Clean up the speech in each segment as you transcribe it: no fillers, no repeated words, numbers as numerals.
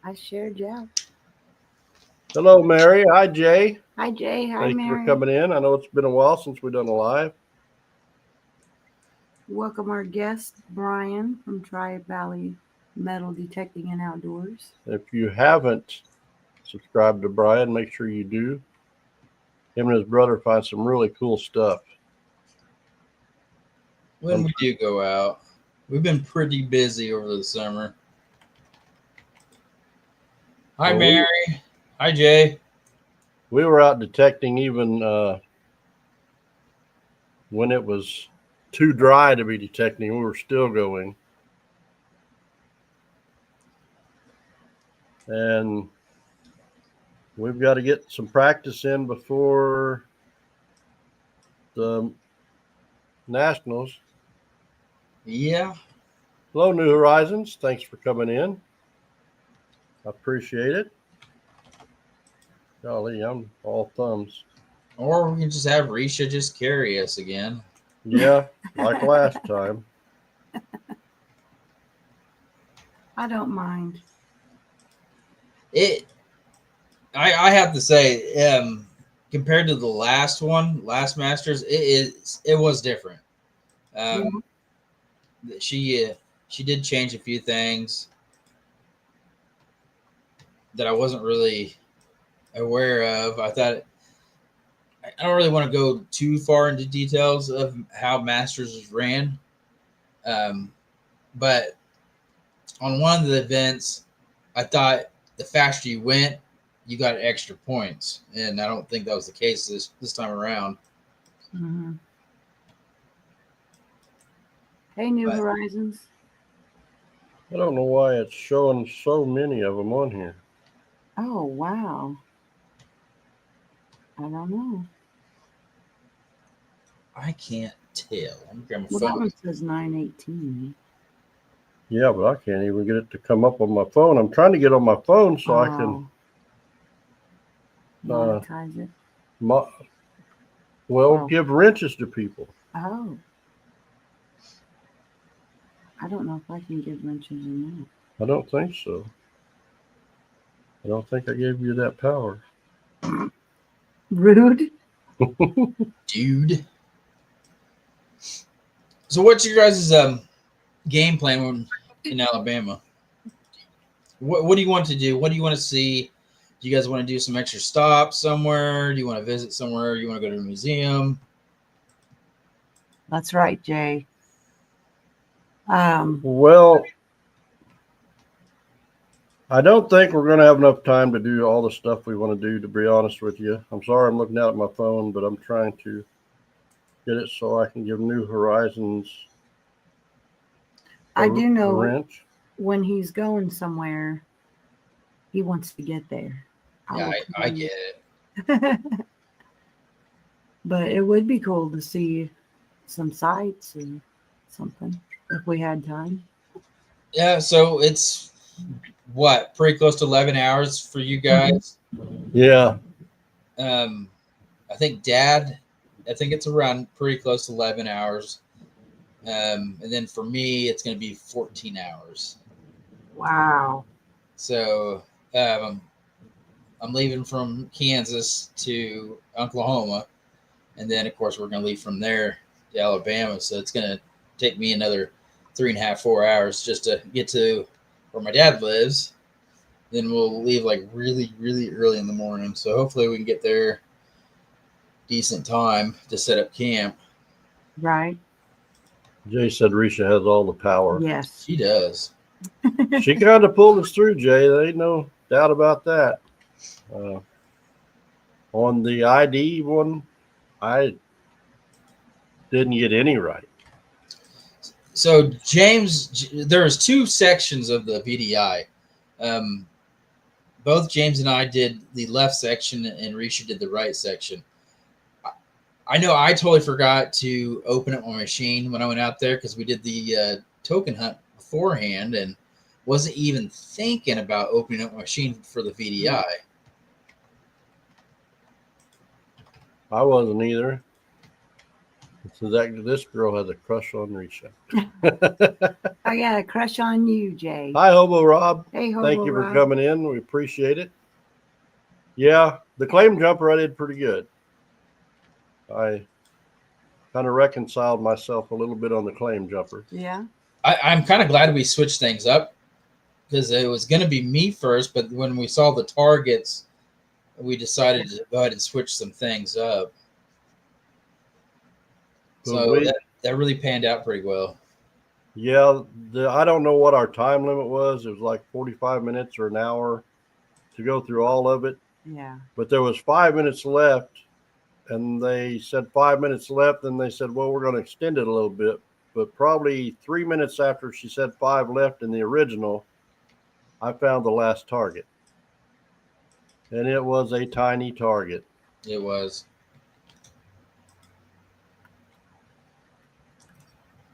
I shared, yeah. Hello, Mary. Hi, Jay. Hi, Jay. Hi, Thank you for Mary. coming in. I know it's been a while since we've done a live. Welcome our guest, Brian from Tri Valley Metal Detecting and Outdoors. If you haven't subscribed to Brian, make sure you do. Him and his brother find some really cool stuff. When we do go out, we've been pretty busy over the summer. Hi, Well, Mary. Hi, Jay. We were out detecting even when it was too dry to be detecting. We were still going. And we've got to get some practice in before the Nationals. Yeah. Hello, New Horizons. Thanks for coming in. I appreciate it. Golly, I'm all thumbs. Or we can just have Risha just carry us again. Yeah, like last time. I don't mind. I have to say, compared to the last Masters, it was different. Yeah. She did change a few things that I wasn't really aware of. I thought I don't really want to go too far into details of how Masters was ran, but on one of the events, I thought the faster you went, you got extra points, and I don't think that was the case this time around. Mm-hmm. Hey, New But Horizons. I don't know why it's showing so many of them on here. Oh, wow. I don't know. I can't tell. Let me grab my Well, that phone. one says 918. Yeah, but I can't even get it to come up on my phone. I'm trying to get on my phone so I can monetize it. give wrenches to people. Oh. I don't know if I can give wrenches or not. I don't think so. I don't think I gave you that power. Rude. Dude. So what's your guys' game plan when in Alabama? What do you want to do? What do you want to see? Do you guys want to do some extra stops somewhere? Do you want to visit somewhere? Do you want to go to a museum? That's right, Jay. Well, I don't think we're going to have enough time to do all the stuff we want to do, to be honest with you. I'm sorry I'm looking out at my phone, but I'm trying to get it so I can give New Horizons I do know a wrench. When he's going somewhere, he wants to get there. Yeah, I get it. But it would be cool to see some sights or something if we had time. Yeah, so it's what, pretty close to 11 hours for you guys? Yeah. I think Dad, I think it's around pretty close to 11 hours. And then for me, it's going to be 14 hours. Wow. So I'm leaving from Kansas to Oklahoma. And then, of course, we're going to leave from there to Alabama. So it's going to take me another 3.5, 4 hours just to get to where my dad lives. Then we'll leave like really, really early in the morning. So hopefully we can get there decent time to set up camp. Right. Jay said Risha has all the power. Yes. She does. She kind of pulled us through, Jay. There ain't no doubt about that. On the ID one, I didn't get any right. So James, there's two sections of the VDI. Both James and I did the left section, and Risha did the right section. I know I totally forgot to open up my machine when I went out there because we did the token hunt beforehand and wasn't even thinking about opening up my machine for the VDI. I wasn't either. So this girl has a crush on Risha. I got a crush on you, Jay. Hi, Hobo Rob. Hey, Hobo Thank you for Rob. coming in. We appreciate it. Yeah, the claim jumper I did pretty good. I kind of reconciled myself a little bit on the claim jumper. Yeah. I'm kind of glad we switched things up because it was going to be me first, but when we saw the targets, we decided to go ahead and switch some things up. So that really panned out pretty well. Yeah, I don't know what our time limit was. It was like 45 minutes or an hour to go through all of it. Yeah. But there was 5 minutes left, and they said 5 minutes left, and they said, well, we're going to extend it a little bit. But probably 3 minutes after she said 5 left in the original, I found the last target. And it was a tiny target. It was.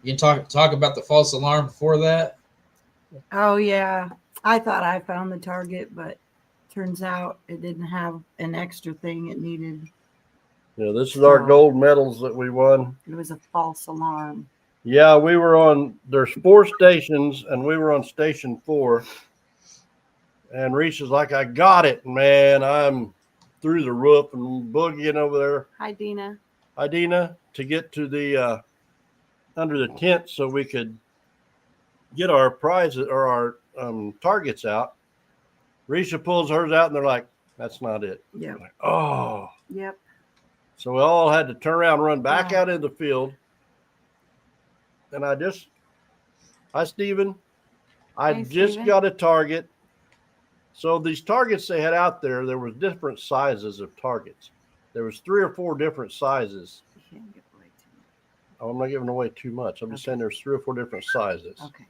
You can talk about the false alarm before that? Oh, yeah. I thought I found the target, but turns out it didn't have an extra thing it needed. Yeah, this is our gold medals that we won. It was a false alarm. Yeah, we were on, there's 4 stations, and we were on station 4. And Risha's like, I got it, man. I'm through the roof and boogieing over there. Hi, Dina. Hi, Dina, to get to the under the tent so we could get our prizes or our targets out. Risha pulls hers out, and they're like, that's not it. Yep. Like, oh. Yep. So we all had to turn around and run back out in the field. And hi, Steven. I just got a target. So these targets they had out there, there was different sizes of targets. There was 3 or 4 different sizes. You can't give away too much. Oh, I'm not giving away too much. I'm just saying there's 3 or 4 different sizes. Okay.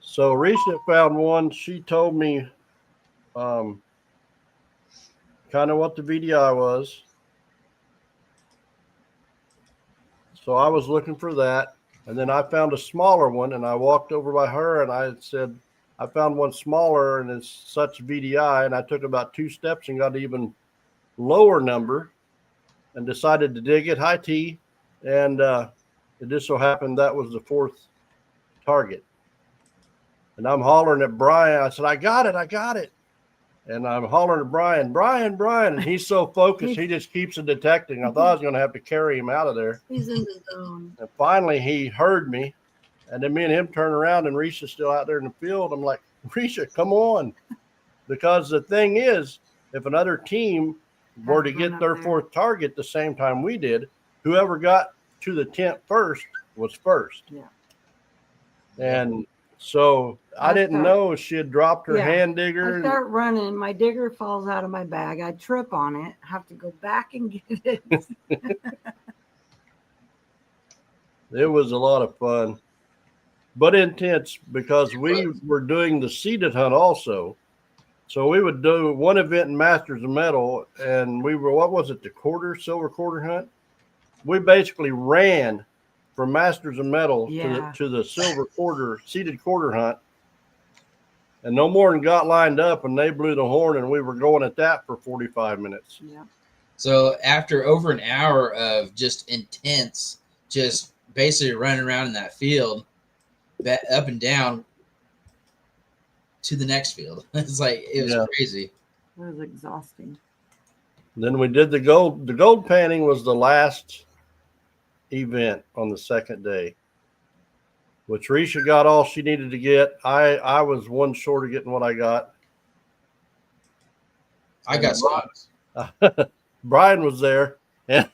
So Risha found one. She told me kind of what the VDI was. So I was looking for that. And then I found a smaller one, and I walked over by her, and I said, I found one smaller, and it's such VDI. And I took about 2 steps and got an even lower number and decided to dig it. Hi, T. And it just so happened that was the 4th target. And I'm hollering at Brian. I said, I got it. And I'm hollering at Brian. And he's so focused, he just keeps it detecting. I thought I was going to have to carry him out of there. He's in the zone. And finally, he heard me. And then me and him turn around, and Risha's still out there in the field. I'm like, Risha, come on. Because the thing is, if another team were to get their 4th target the same time we did, whoever got to the tent first was first. Yeah. And so I didn't know she had dropped her hand digger. I start running. My digger falls out of my bag. I trip on it. Have to go back and get it. It was a lot of fun, but intense because we were doing the seeded hunt also. So we would do one event in Masters of Metal, and we were, what was it, the silver quarter hunt? We basically ran from Masters of Metal to the silver quarter, seeded quarter hunt. And no more than got lined up, and they blew the horn, and we were going at that for 45 minutes. Yeah. So after over an hour of just intense, just basically running around in that field, up and down to the next field. It's like, it was crazy. It was exhausting. Then we did the gold. The gold panning was the last event on the 2nd day, which Risha got all she needed to get. I was one short of getting what I got. I got stocks. Brian was there. And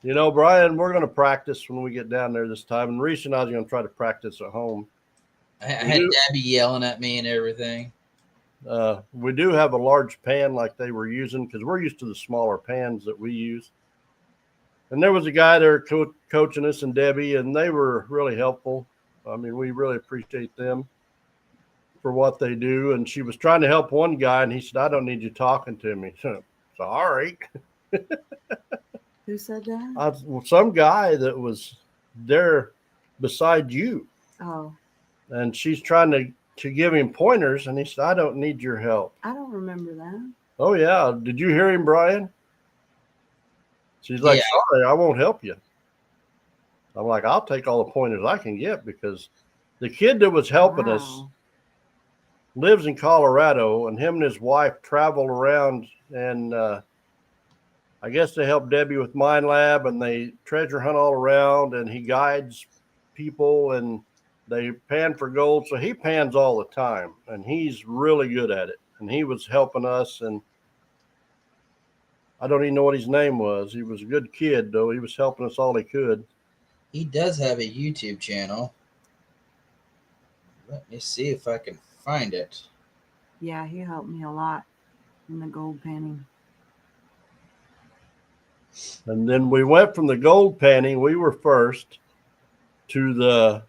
you know, Brian, we're going to practice when we get down there this time. And Risha and I are going to try to practice at home. I had Debbie yelling at me and everything. We do have a large pan like they were using because we're used to the smaller pans that we use. And there was a guy there coaching us and Debbie, and they were really helpful. I mean, we really appreciate them for what they do. And she was trying to help one guy, and he said, I don't need you talking to me. Sorry. Who said that? Some guy that was there beside you. Oh. And she's trying to give him pointers, and he said, I don't need your help. I don't remember that. Oh, yeah. Did you hear him, Brian? She's like, Yeah. sorry, I won't help you. I'm like, I'll take all the pointers I can get, because the kid that was helping us Wow. lives in Colorado, and him and his wife travel around, and I guess they help Debbie with Mind Lab, and they treasure hunt all around, and he guides people, and they pan for gold. So he pans all the time, and he's really good at it. And he was helping us, and I don't even know what his name was. He was a good kid, though. He was helping us all he could. He does have a YouTube channel. Let me see if I can find it. Yeah, he helped me a lot in the gold panning. And then we went from the gold panning, we were first, to the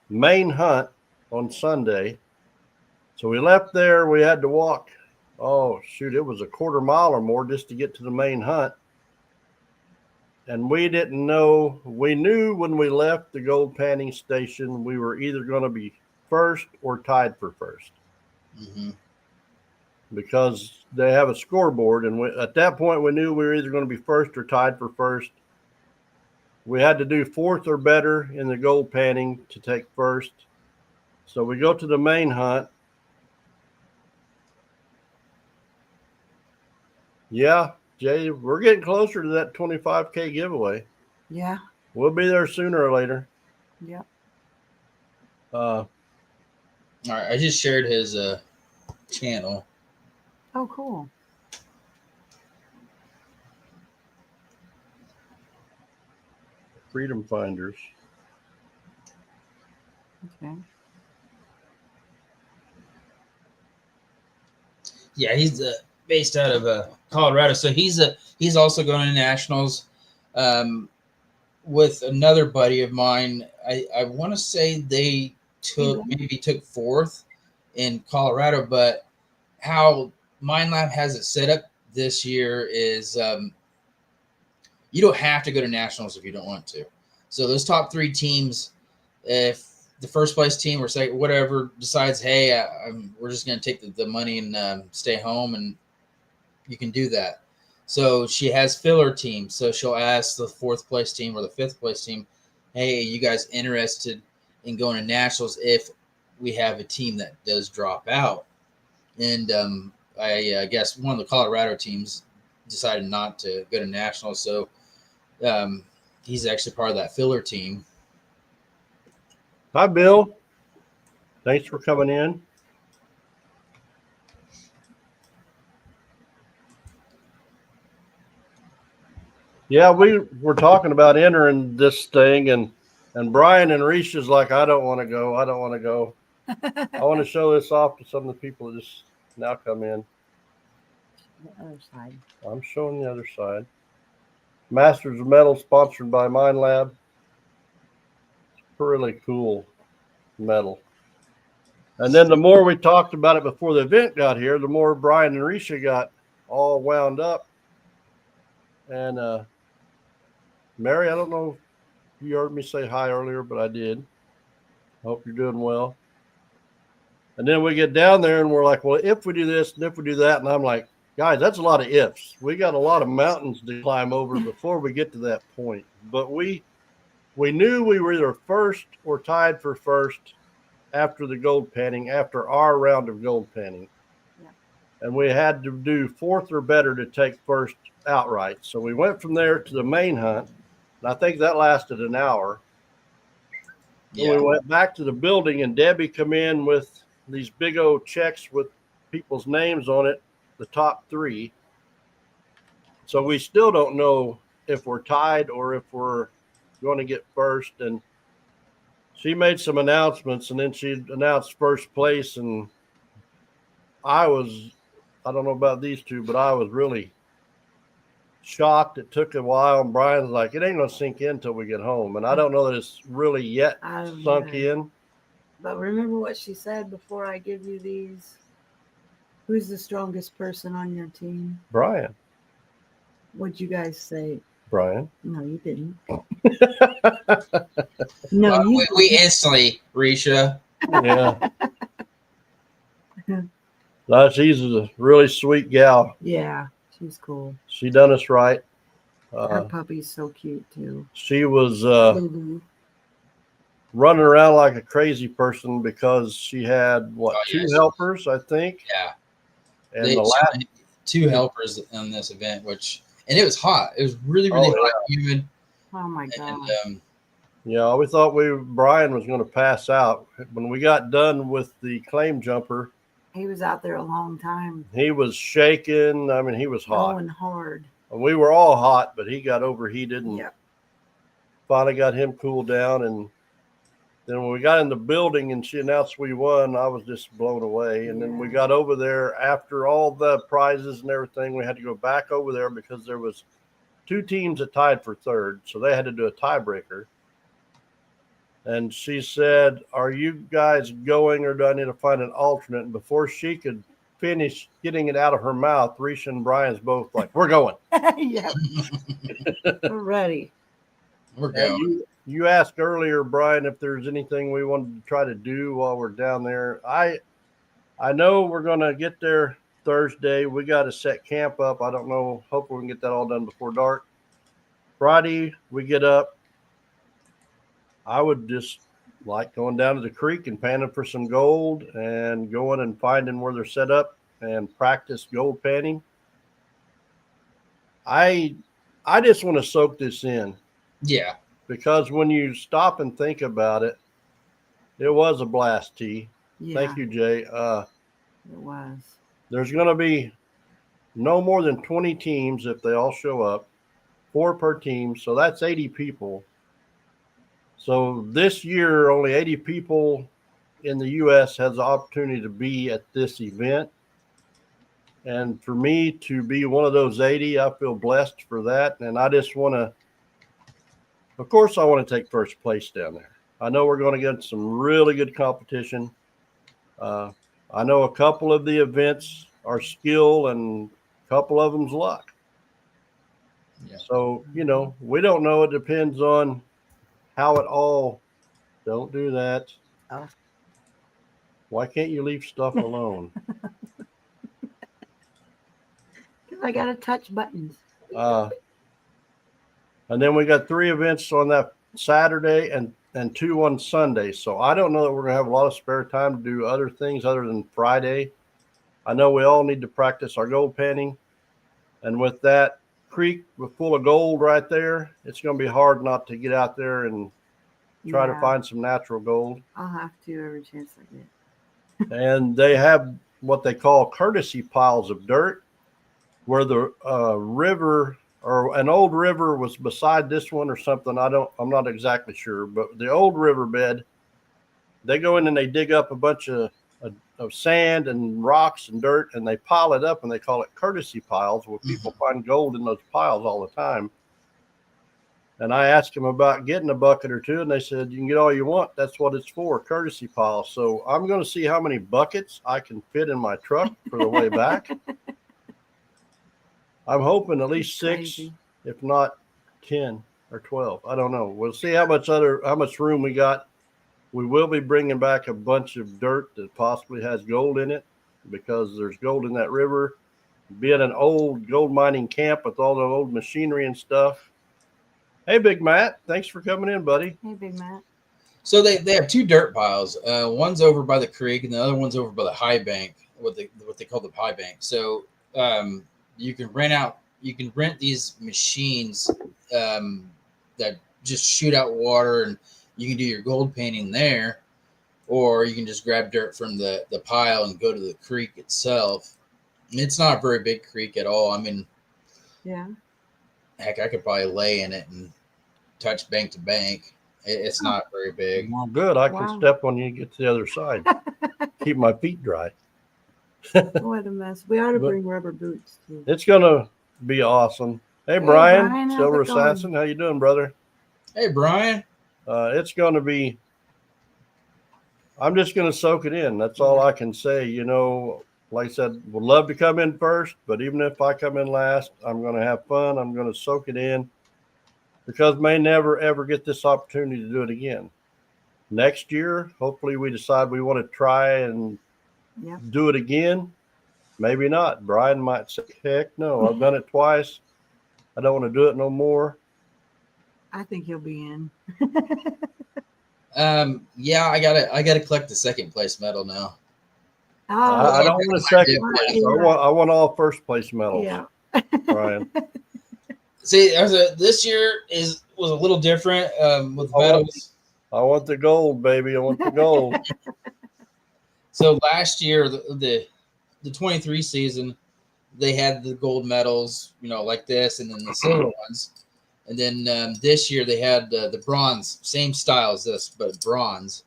main hunt on Sunday. So we left there. We had to walk, oh, shoot, it was a quarter mile or more just to get to the main hunt. And we didn't know, we knew when we left the gold panning station, we were either going to be first or tied for first. Mm-hmm. Because they have a scoreboard, and at that point we knew we were either going to be first or tied for first. We had to do fourth or better in the gold panning to take first. So we go to the main hunt. Yeah, Jay, we're getting closer to that 25K giveaway. Yeah. We'll be there sooner or later. Yep. All right, I just shared his channel. Oh, cool. Freedom Finders. Okay. Yeah, he's based out of Colorado, so he's also going to nationals with another buddy of mine. I want to say they took fourth in Colorado, but how Mind Lab has it set up this year is you don't have to go to nationals if you don't want to. So those top three teams, if the first place team or say whatever decides, hey, we're just going to take the money and stay home, and you can do that. So she has filler teams. So she'll ask the fourth place team or the fifth place team, hey, you guys interested in going to nationals if we have a team that does drop out? And I guess one of the Colorado teams decided not to go to nationals. So he's actually part of that filler team. Hi, Bill. Thanks for coming in. Yeah, we were talking about entering this thing, and Brian and Risha's like, I don't want to go. I don't want to go. I want to show this off to some of the people that just now come in. The other side. I'm showing the other side. Masters of Metal, sponsored by Mind Lab. It's really cool metal. And then the more we talked about it before the event got here, the more Brian and Risha got all wound up. And Mary, I don't know if you heard me say hi earlier, but I did. I hope you're doing well. And then we get down there and we're like, well, if we do this and if we do that, and I'm like, guys, that's a lot of ifs. We got a lot of mountains to climb over before we get to that point. But we knew we were either first or tied for first after the gold panning, after our round of gold panning. Yeah. And we had to do fourth or better to take first outright. So we went from there to the main hunt, and I think that lasted an hour. Yeah. We went back to the building, and Debbie come in with these big old checks with people's names on it, the top three. So we still don't know if we're tied or if we're going to get first. And she made some announcements, and then she announced first place. And I don't know about these two, but I was really shocked. It took a while, and Brian's like, it ain't going to sink in until we get home. And I don't know that it's really yet sunk in. But remember what she said before I give you these. Who's the strongest person on your team? Brian. What'd you guys say? Brian. No, you didn't. We instantly, Risha. Yeah. She's a really sweet gal. Yeah, she's cool. She done us right. That puppy's so cute too. She was Lulu. running around like a crazy person because she had Oh, yeah, two she- helpers, I think. Yeah. And They the last, had 2 helpers on this event, and it was hot. It was really, really Oh, hot, humid. Oh my And god. yeah, we thought Brian was going to pass out. When we got done with the claim jumper, He was out there a long time, he was shaking. I mean, he was hot. going hard. And we were all hot, but he got overheated and Yeah. finally got him cooled down. And then when we got in the building and she announced we won, I was just blown away. And then we Yeah. got over there after all the prizes and everything. We had to go back over there because there was 2 teams that tied for third, so they had to do a tiebreaker. And she said, "Are you guys going, or do I need to find an alternate?" And before she could finish getting it out of her mouth, Risha and Brian's both like, "We're going." Yeah. We're ready. we're And going. you asked earlier, Brian, if there's anything we wanted to try to do while we're down there. I know we're going to get there Thursday. We got to set camp up. I don't know. Hopefully we can get that all done before dark. Friday, we get up. I would just like going down to the creek and panning for some gold and going and finding where they're set up and practice gold panning. I just want to soak this in. Yeah. Because when you stop and think about it, it was a blast, T. Yeah. Thank you, Jay. It was. There's going to be no more than 20 teams if they all show up, 4 per team. So that's 80 people. So this year, only 80 people in the U.S. has the opportunity to be at this event. And for me to be one of those 80, I feel blessed for that. And I just want to, of course, I want to take first place down there. I know we're going to get some really good competition. I know a couple of the events are skill and a couple of them's luck. Yeah. So, we don't know. It depends on how it all, don't do that. Oh. Why can't you leave stuff alone? I got to touch buttons. And then we got 3 events on that Saturday and 2 on Sunday. So I don't know that we're going to have a lot of spare time to do other things other than Friday. I know we all need to practice our gold panning. And with that creek full of gold right there, it's going to be hard not to get out there and try to Yeah. find some natural gold. I'll have to every chance I get. And they have what they call courtesy piles of dirt where the river or an old river was beside this one or something. I'm not exactly sure, but the old riverbed, they go in and they dig up a bunch of sand and rocks and dirt and they pile it up and they call it courtesy piles where people find gold in those piles all the time. And I asked them about getting a bucket or 2 and they said, you can get all you want. That's what it's for, courtesy piles. So I'm going to see how many buckets I can fit in my truck for the way back. I'm hoping at least 6, Crazy. if not 10 or 12. I don't know. We'll see how much room we got. We will be bringing back a bunch of dirt that possibly has gold in it because there's gold in that river. Being an old gold mining camp with all the old machinery and stuff. Hey, Big Matt. Thanks for coming in, buddy. Hey, Big Matt. So they have 2 dirt piles. One's over by the creek, and the other one's over by the high bank, what they call the high bank. So you can rent these machines that just shoot out water, and you can do your gold painting there, or you can just grab dirt from the pile and go to the creek itself. And it's not a very big creek at all. I mean, Yeah. heck, I could probably lay in it and touch bank to bank. It's not very big. Well, good. I can Wow. step on you and get to the other side. Keep my feet dry. What a mess. We ought to But- bring rubber boots too. It's going to be awesome. Hey, Hey, Brian, Brian, how's Silver it going? Assassin. How you doing, brother? Hey, Brian. It's going to be, I'm just going to soak it in. That's all I can say. Like I said, would love to come in first, but even if I come in last, I'm going to have fun. I'm going to soak it in because may never, ever get this opportunity to do it again. Next year, hopefully we decide we want to try and Yeah. do it again. Maybe not. Brian might say, heck no, I've done it twice. I don't want to do it no more. I think he'll be in. Yeah, I gotta collect the second place medal now. Oh, I don't want a second Yeah. place. I want all first place medals, yeah. Brian. See, this year was a little different with I want- medals. I want the gold, baby. I want the gold. So last year, the 23 season, they had the gold medals, like this, and then the silver ones. And then this year they had the bronze, same style as this, but bronze.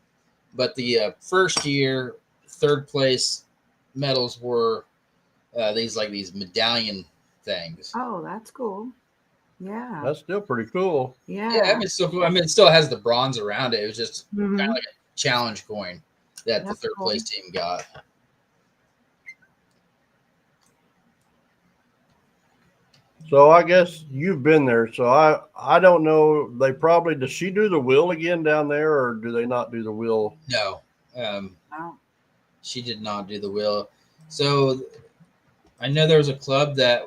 But the first year, third place medals were these medallion things. Oh, that's cool. Yeah. That's still pretty cool. Yeah. Yeah, I mean, it's still cool. I mean, it still has the bronze around it. It was just Mhm. kind of like a challenge coin that That's the third cool. place team got. So I guess you've been there. So I don't know. They probably, does she do the wheel again down there, or do they not do the wheel? No, Oh. she did not do the wheel. So I know there was a club that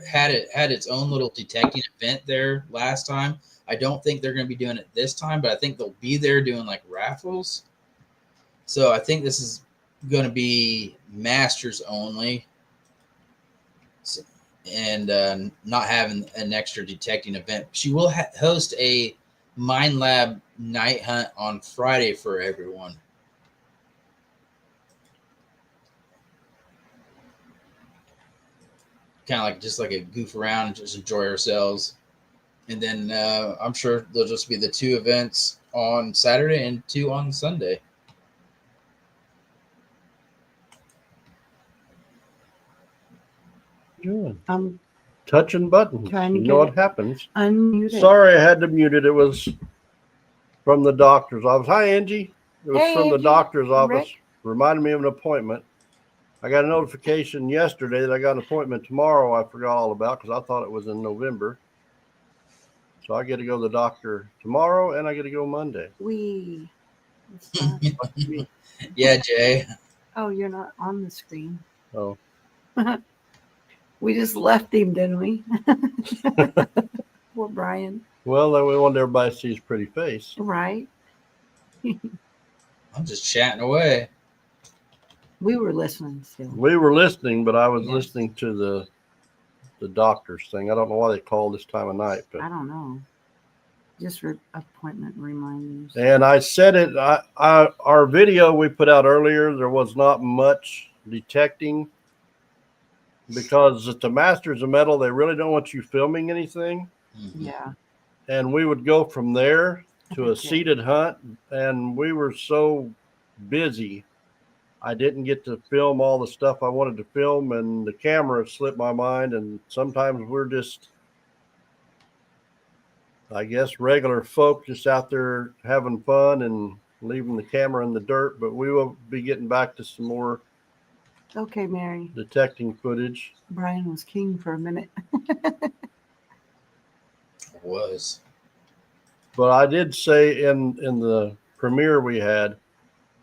had its own little detecting event there last time. I don't think they're going to be doing it this time, but I think they'll be there doing like raffles. So I think this is going to be masters only, and not having an extra detecting event. She will host a Mind Lab night hunt on Friday for everyone. Kind of like just like a goof around and just enjoy ourselves. And then I'm sure there'll just be the 2 events on Saturday and 2 on Sunday. Good. I'm Touching buttons. Trying to You know get what happens. unmuted. Sorry, I had to mute it. It was from the doctor's office. Hi, Angie. It was Hey, from the Angie. doctor's office. Rick? Reminded me of an appointment. I got a notification yesterday that I got an appointment tomorrow. I forgot all about because I thought it was in November. So I get to go to the doctor tomorrow, and I get to go Monday. It's fun. Yeah, Jay. Oh, you're not on the screen. Oh, We just left him, didn't we? Poor Brian. well, then we want everybody to see his pretty face. Right? I'm just chatting away. We were listening still. We were listening, but I was Yes. listening to the doctor's thing. I don't know why they call this time of night, but I don't know. Just appointment reminders. and I said it. Our video we put out earlier, there was not much detecting because at the Masters of Metal, they really don't want you filming anything. Mhm. Yeah. And we would go from there to a Okay. seated hunt, and we were so busy, I didn't get to film all the stuff I wanted to film, and the camera slipped my mind. And sometimes we're just, I guess, regular folk just out there having fun and leaving the camera in the dirt. But we will be getting back to some more Okay, Mary. detecting footage. Brian was king for a minute. It was. But I did say in the premiere we had,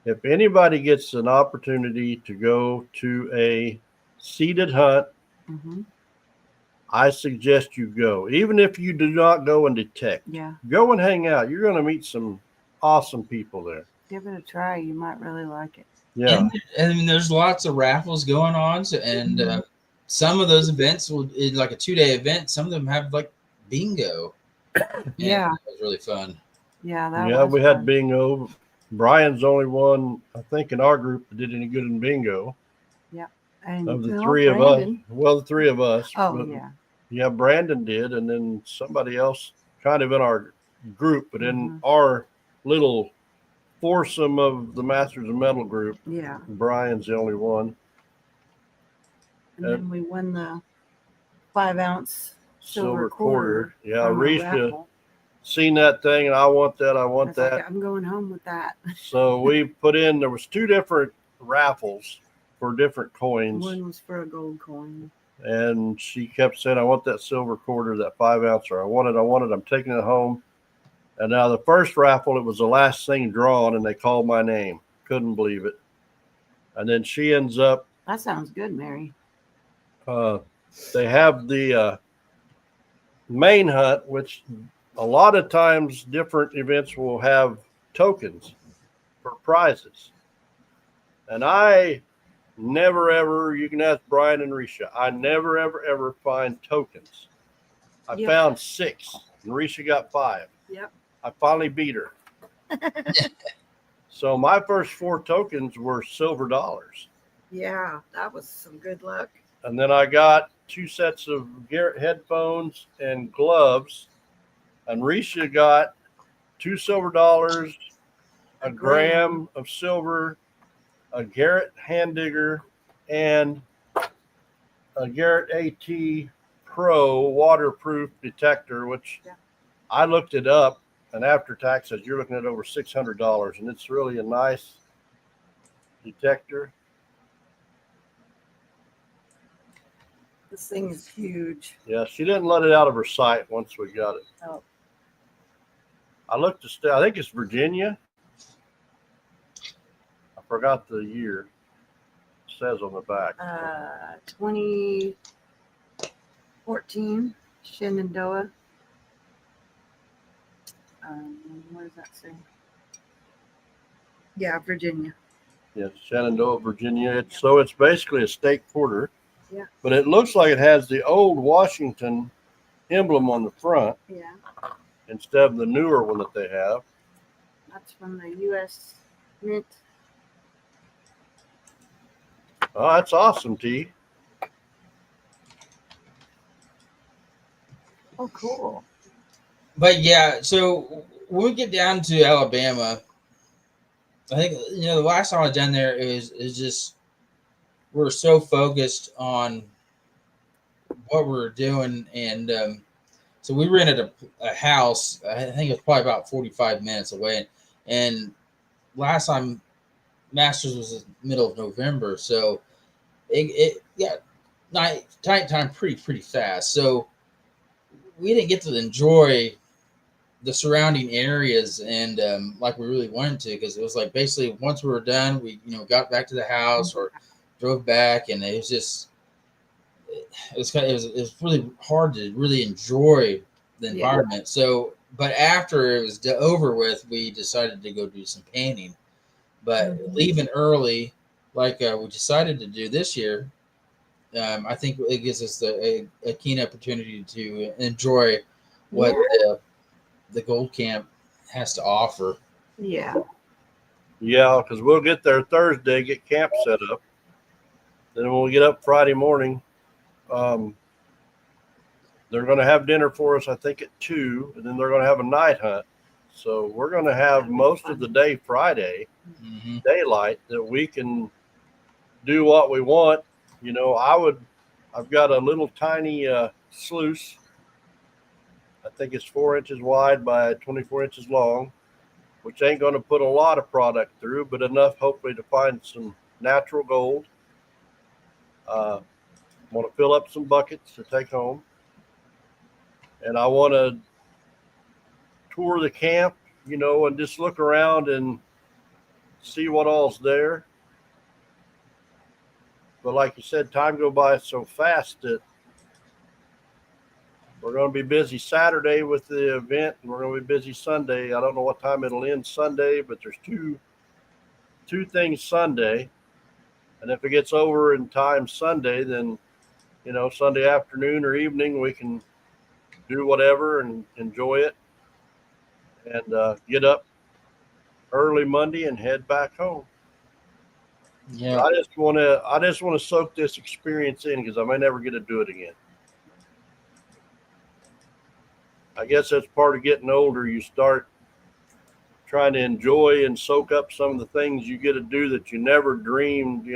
if anybody gets an opportunity to go to a seated hunt, Hmm. I suggest you go. Even if you do not go and detect, Yeah. go and hang out. You're going to meet some awesome people there. Give it a try. You might really like it. Yeah. And I mean, there's lots of raffles going on. So, and some of those events will, like a 2-day event, some of them have like bingo. And Yeah. It was really fun. Yeah. That Yeah, was we had fun. bingo. Brian's the only one, I think, in our group that did any good in bingo. And Of the no, 3 of Brandon. us. Well, the 3 of us. Oh, But, yeah. yeah, Brandon did, and then somebody else kind of in our group, but in Mhm. our little foursome of the Masters of Metal group, Yeah. Brian's the only one. And then we won the 5-ounce silver quarter. Yeah, from a Reese raffle. seen that thing, and I want that. I I want was that. like, I'm going home with that. So we put in. There was 2 different raffles for different coins, One was for a gold coin. and she kept saying, "I want that silver quarter, that 5-ouncer. I want it. I want it. I'm taking it home." And now the first raffle, it was the last thing drawn, and they called my name. Couldn't believe it. And then she ends up. That sounds good, Mary. They have the main hunt, which a lot of times different events will have tokens for prizes. And I never ever, you can ask Brian and Risha, I never ever find tokens. I Yep. found 6 and Risha got 5. Yep. I finally beat her. So my first 4 tokens were silver dollars. Yeah, that was some good luck. And then I got 2 sets of Garrett headphones and gloves. And Risha got 2 silver dollars, a gram of silver, a Garrett hand digger, and a Garrett AT Pro waterproof detector, which I looked it up, and after taxes, you're looking at over $600, and it's really a nice detector. This thing is huge. Yeah, she didn't let it out of her sight once we got it. Oh. I looked at, I think it's Virginia. I forgot the year. It says on the back. 2014 Shenandoah. What does that say? Yeah, Virginia. Yes, Shenandoah, Virginia. So it's basically a state quarter. Yeah. But it looks like it has the old Washington emblem on the front Yeah, instead of the newer one that they have. that's from the U.S. Mint. Oh, that's awesome, T. Oh, cool. But yeah, so when we get down to Alabama, I think the last time I was down there is just we're so focused on what we're doing, and so we rented a house. I think it was probably about 45 minutes away, and last time Masters was the middle of November, so it got tight time pretty fast. So we didn't get to enjoy the surrounding areas and like we really wanted to, because it was like basically once we were done, we got back to the house or drove back, and it was just it was really hard to really enjoy the environment. Yeah. So, but after it was over with, we decided to go do some painting. But leaving early, like we decided to do this year, I think it gives us a keen opportunity to enjoy what the Gold Camp has to offer. Yeah. Yeah, because we'll get there Thursday, get camp set up. Then when we get up Friday morning, they're going to have dinner for us, I think, at 2, and then they're going to have a night hunt. So we're going to have most of the day Friday, daylight, that we can do what we want. I've got a little tiny sluice. I think it's 4 inches wide by 24 inches long, which ain't going to put a lot of product through, but enough hopefully to find some natural gold. I want to fill up some buckets to take home. And I want to tour the camp, and just look around and see what all's there. But like you said, time go by so fast that we're going to be busy Saturday with the event, and we're going to be busy Sunday. I don't know what time it'll end Sunday, but there's two things Sunday. And if it gets over in time Sunday, then, Sunday afternoon or evening, we can do whatever and enjoy it, and get up early Monday and head back home. Yeah, I just want to soak this experience in, because I may never get to do it again. I guess that's part of getting older. You start trying to enjoy and soak up some of the things you get to do that you never dreamed.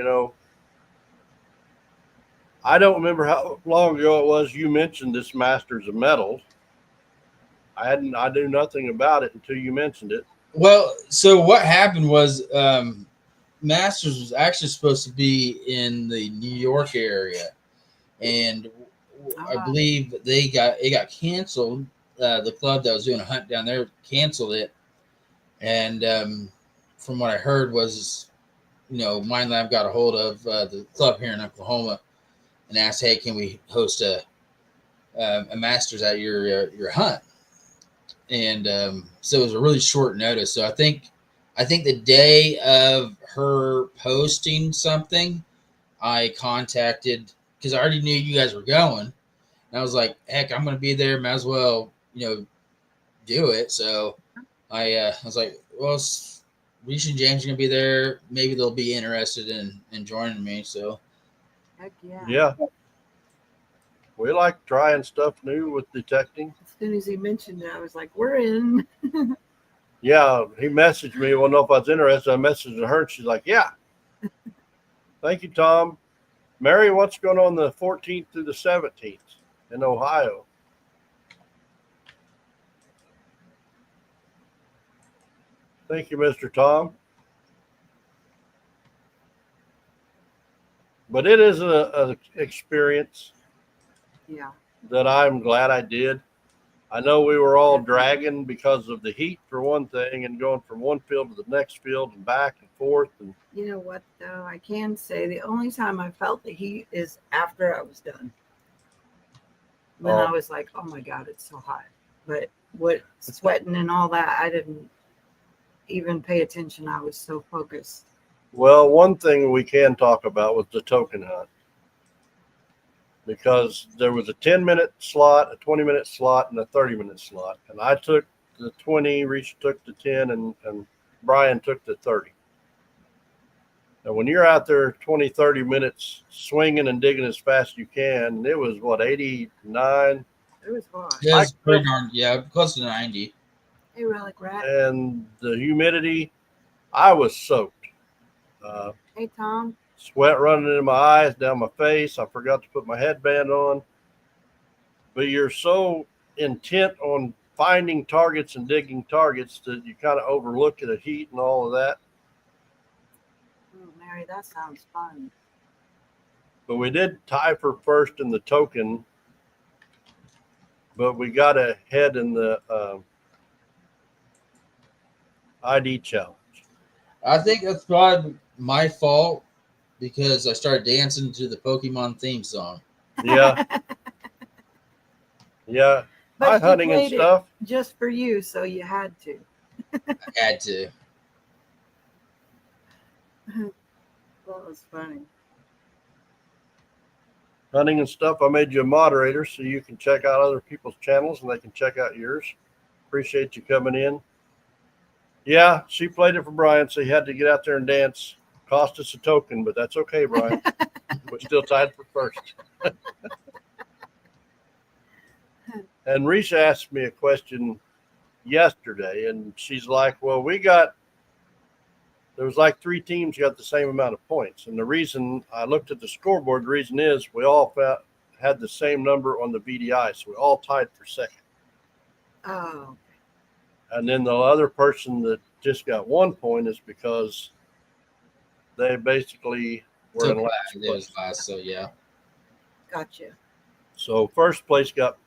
I don't remember how long ago it was you mentioned this Masters of Metals. I knew nothing about it until you mentioned it. Well, so what happened was Masters was actually supposed to be in the New York area, and I believe it got canceled. The club that was doing a hunt down there canceled it, and from what I heard was, Mind Lab got a hold of the club here in Oklahoma and asked, "Hey, can we host a a master's at your hunt, and so it was a really short notice. So I think the day of her posting something, I contacted because I already knew you guys were going, and I was like, heck, I'm going to be there. Might as well, do it. So I was like, well, Reese and James are going to be there. Maybe they'll be interested in joining me. So Heck yeah. Yeah. We like trying stuff new with detecting. As soon as he mentioned it, I was like, we're in. Yeah, he messaged me. Well, know if I was interested. I messaged her, and she's like, "Yeah, thank you, Tom." Mary, what's going on the 14th through the 17th in Ohio? Thank you, Mr. Tom. But it is a experience Yeah. that I'm glad I did. I know we were all dragging because of the heat for one thing, and going from one field to the next field and back and forth. And You know what, though? I can say the only time I felt the heat is after I was done. When I was like, oh my God, it's so hot. But what sweating and all that, I didn't even pay attention. I was so focused. well, one thing we can talk about was the token hunt, because there was a 10-minute slot, a 20-minute slot, and a 30-minute slot. And I took the 20, Reach took the 10, and Brian took the 30. And when you're out there 20, 30 minutes swinging and digging as fast as you can, it was what, 89? It was hot. it was pretty darn, close to 90. Hey, Relic Rat. And the humidity, I was soaked. Hey, Tom. Sweat running in my eyes, down my face. I forgot to put my headband on. But you're so intent on finding targets and digging targets that you kind of overlook the heat and all of that. Oh, Mary, that sounds fun. But we did tie for first in the token, but we got ahead in the ID challenge. I think that's probably my fault because I started dancing to the Pokemon theme song. Yeah. Yeah. But Hi, you hunting and played it stuff. just for you, so you had to. I had to. That was funny. Hunting and stuff. I made you a moderator so you can check out other people's channels and they can check out yours. Appreciate you coming in. Yeah, she played it for Brian, so he had to get out there and dance. Cost us a token, but that's okay, Brian. We're still tied for first. And Reese asked me a question yesterday, and she's like, well, there was like 3 teams got the same amount of points. And the reason I looked at the scoreboard, the reason is we all had the same number on the VDI, so we all tied for second. Oh, And then the other person that just got 1 point is because they basically were in last It place. was last, so yeah. gotcha. So first place got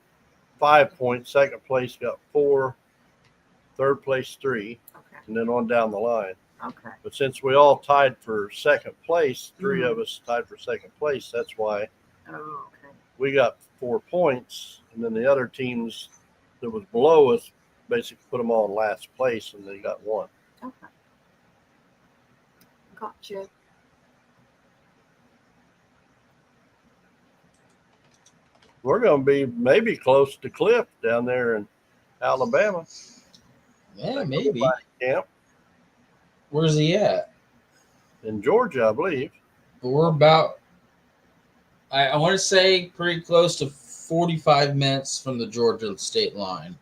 5 points, second place got 4, third place 3, Okay. and then on down the line. Okay. But since we all tied for second place, 3 of us tied for second place, that's why Oh, okay. we got 4 points. And then the other teams that was below us basically put them all in last place, and they got 1. Okay. Gotcha. We're going to be maybe close to Cliff down there in Alabama. Yeah, maybe. Camp Where's he at? in Georgia, I believe. But we're about, I want to say, pretty close to 45 minutes from the Georgia state line.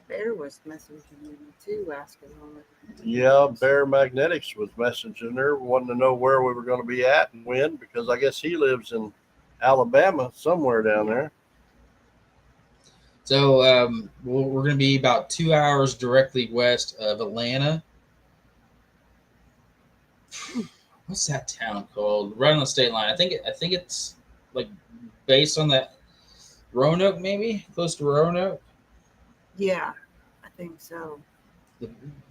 Bear was messaging me too, asking on it. Yeah, Bear Magnetics was messaging her, wanting to know where we were going to be at and when, because I guess he lives in Alabama, somewhere down there. So we're going to be about 2 hours directly west of Atlanta. What's that town called? Right on the state line. I think it's like based on that Roanoke, maybe close to Roanoke. Yeah, I think so.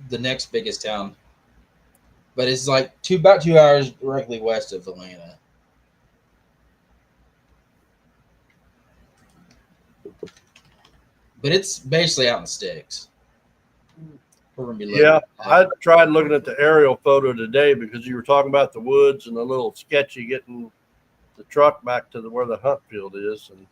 The next biggest town, but it's like about 2 hours directly west of Atlanta. but it's basically out in the sticks. We're gonna be Yeah, looking at I tried looking at the aerial photo today because you were talking about the woods and a little sketchy getting the truck back to where the hunt field is. And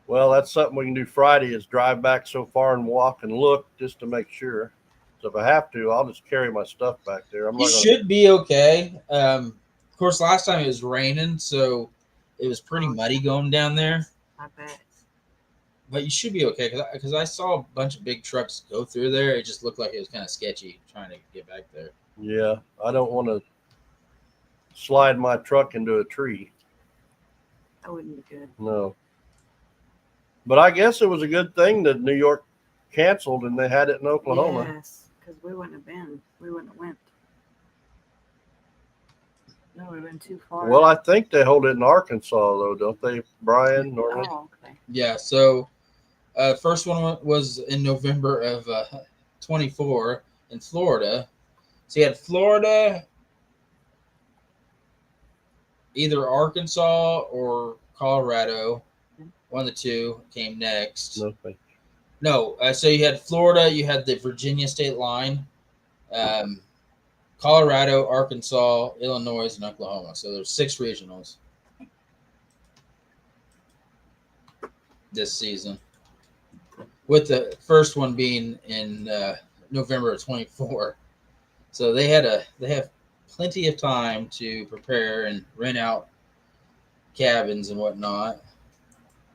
well, that's something we can do Friday is drive back so far and walk and look just to make sure. So if I have to, I'll just carry my stuff back there. I'm You not gonna. should be okay. Of course, last time it was raining, so it was pretty muddy going down there. I bet. But you should be okay because I saw a bunch of big trucks go through there. It just looked like it was kind of sketchy trying to get back there. Yeah, I don't want to slide my truck into a tree. That wouldn't be good. No. But I guess it was a good thing that New York canceled and they had it in Oklahoma. Yes, because we wouldn't have been. We wouldn't have went. That would have been too far. Well, I think they hold it in Arkansas though, don't they, Brian? Normally? Oh, okay. Yeah. So, first one was in November of 24 in Florida. So you had Florida, either Arkansas or Colorado. One of the two came next. No, thank No, so you had Florida, you had the Virginia state line, Colorado, Arkansas, Illinois, and Oklahoma. So there's 6 regionals this season, with the first one being in November of 24. So they have plenty of time to prepare and rent out cabins and whatnot.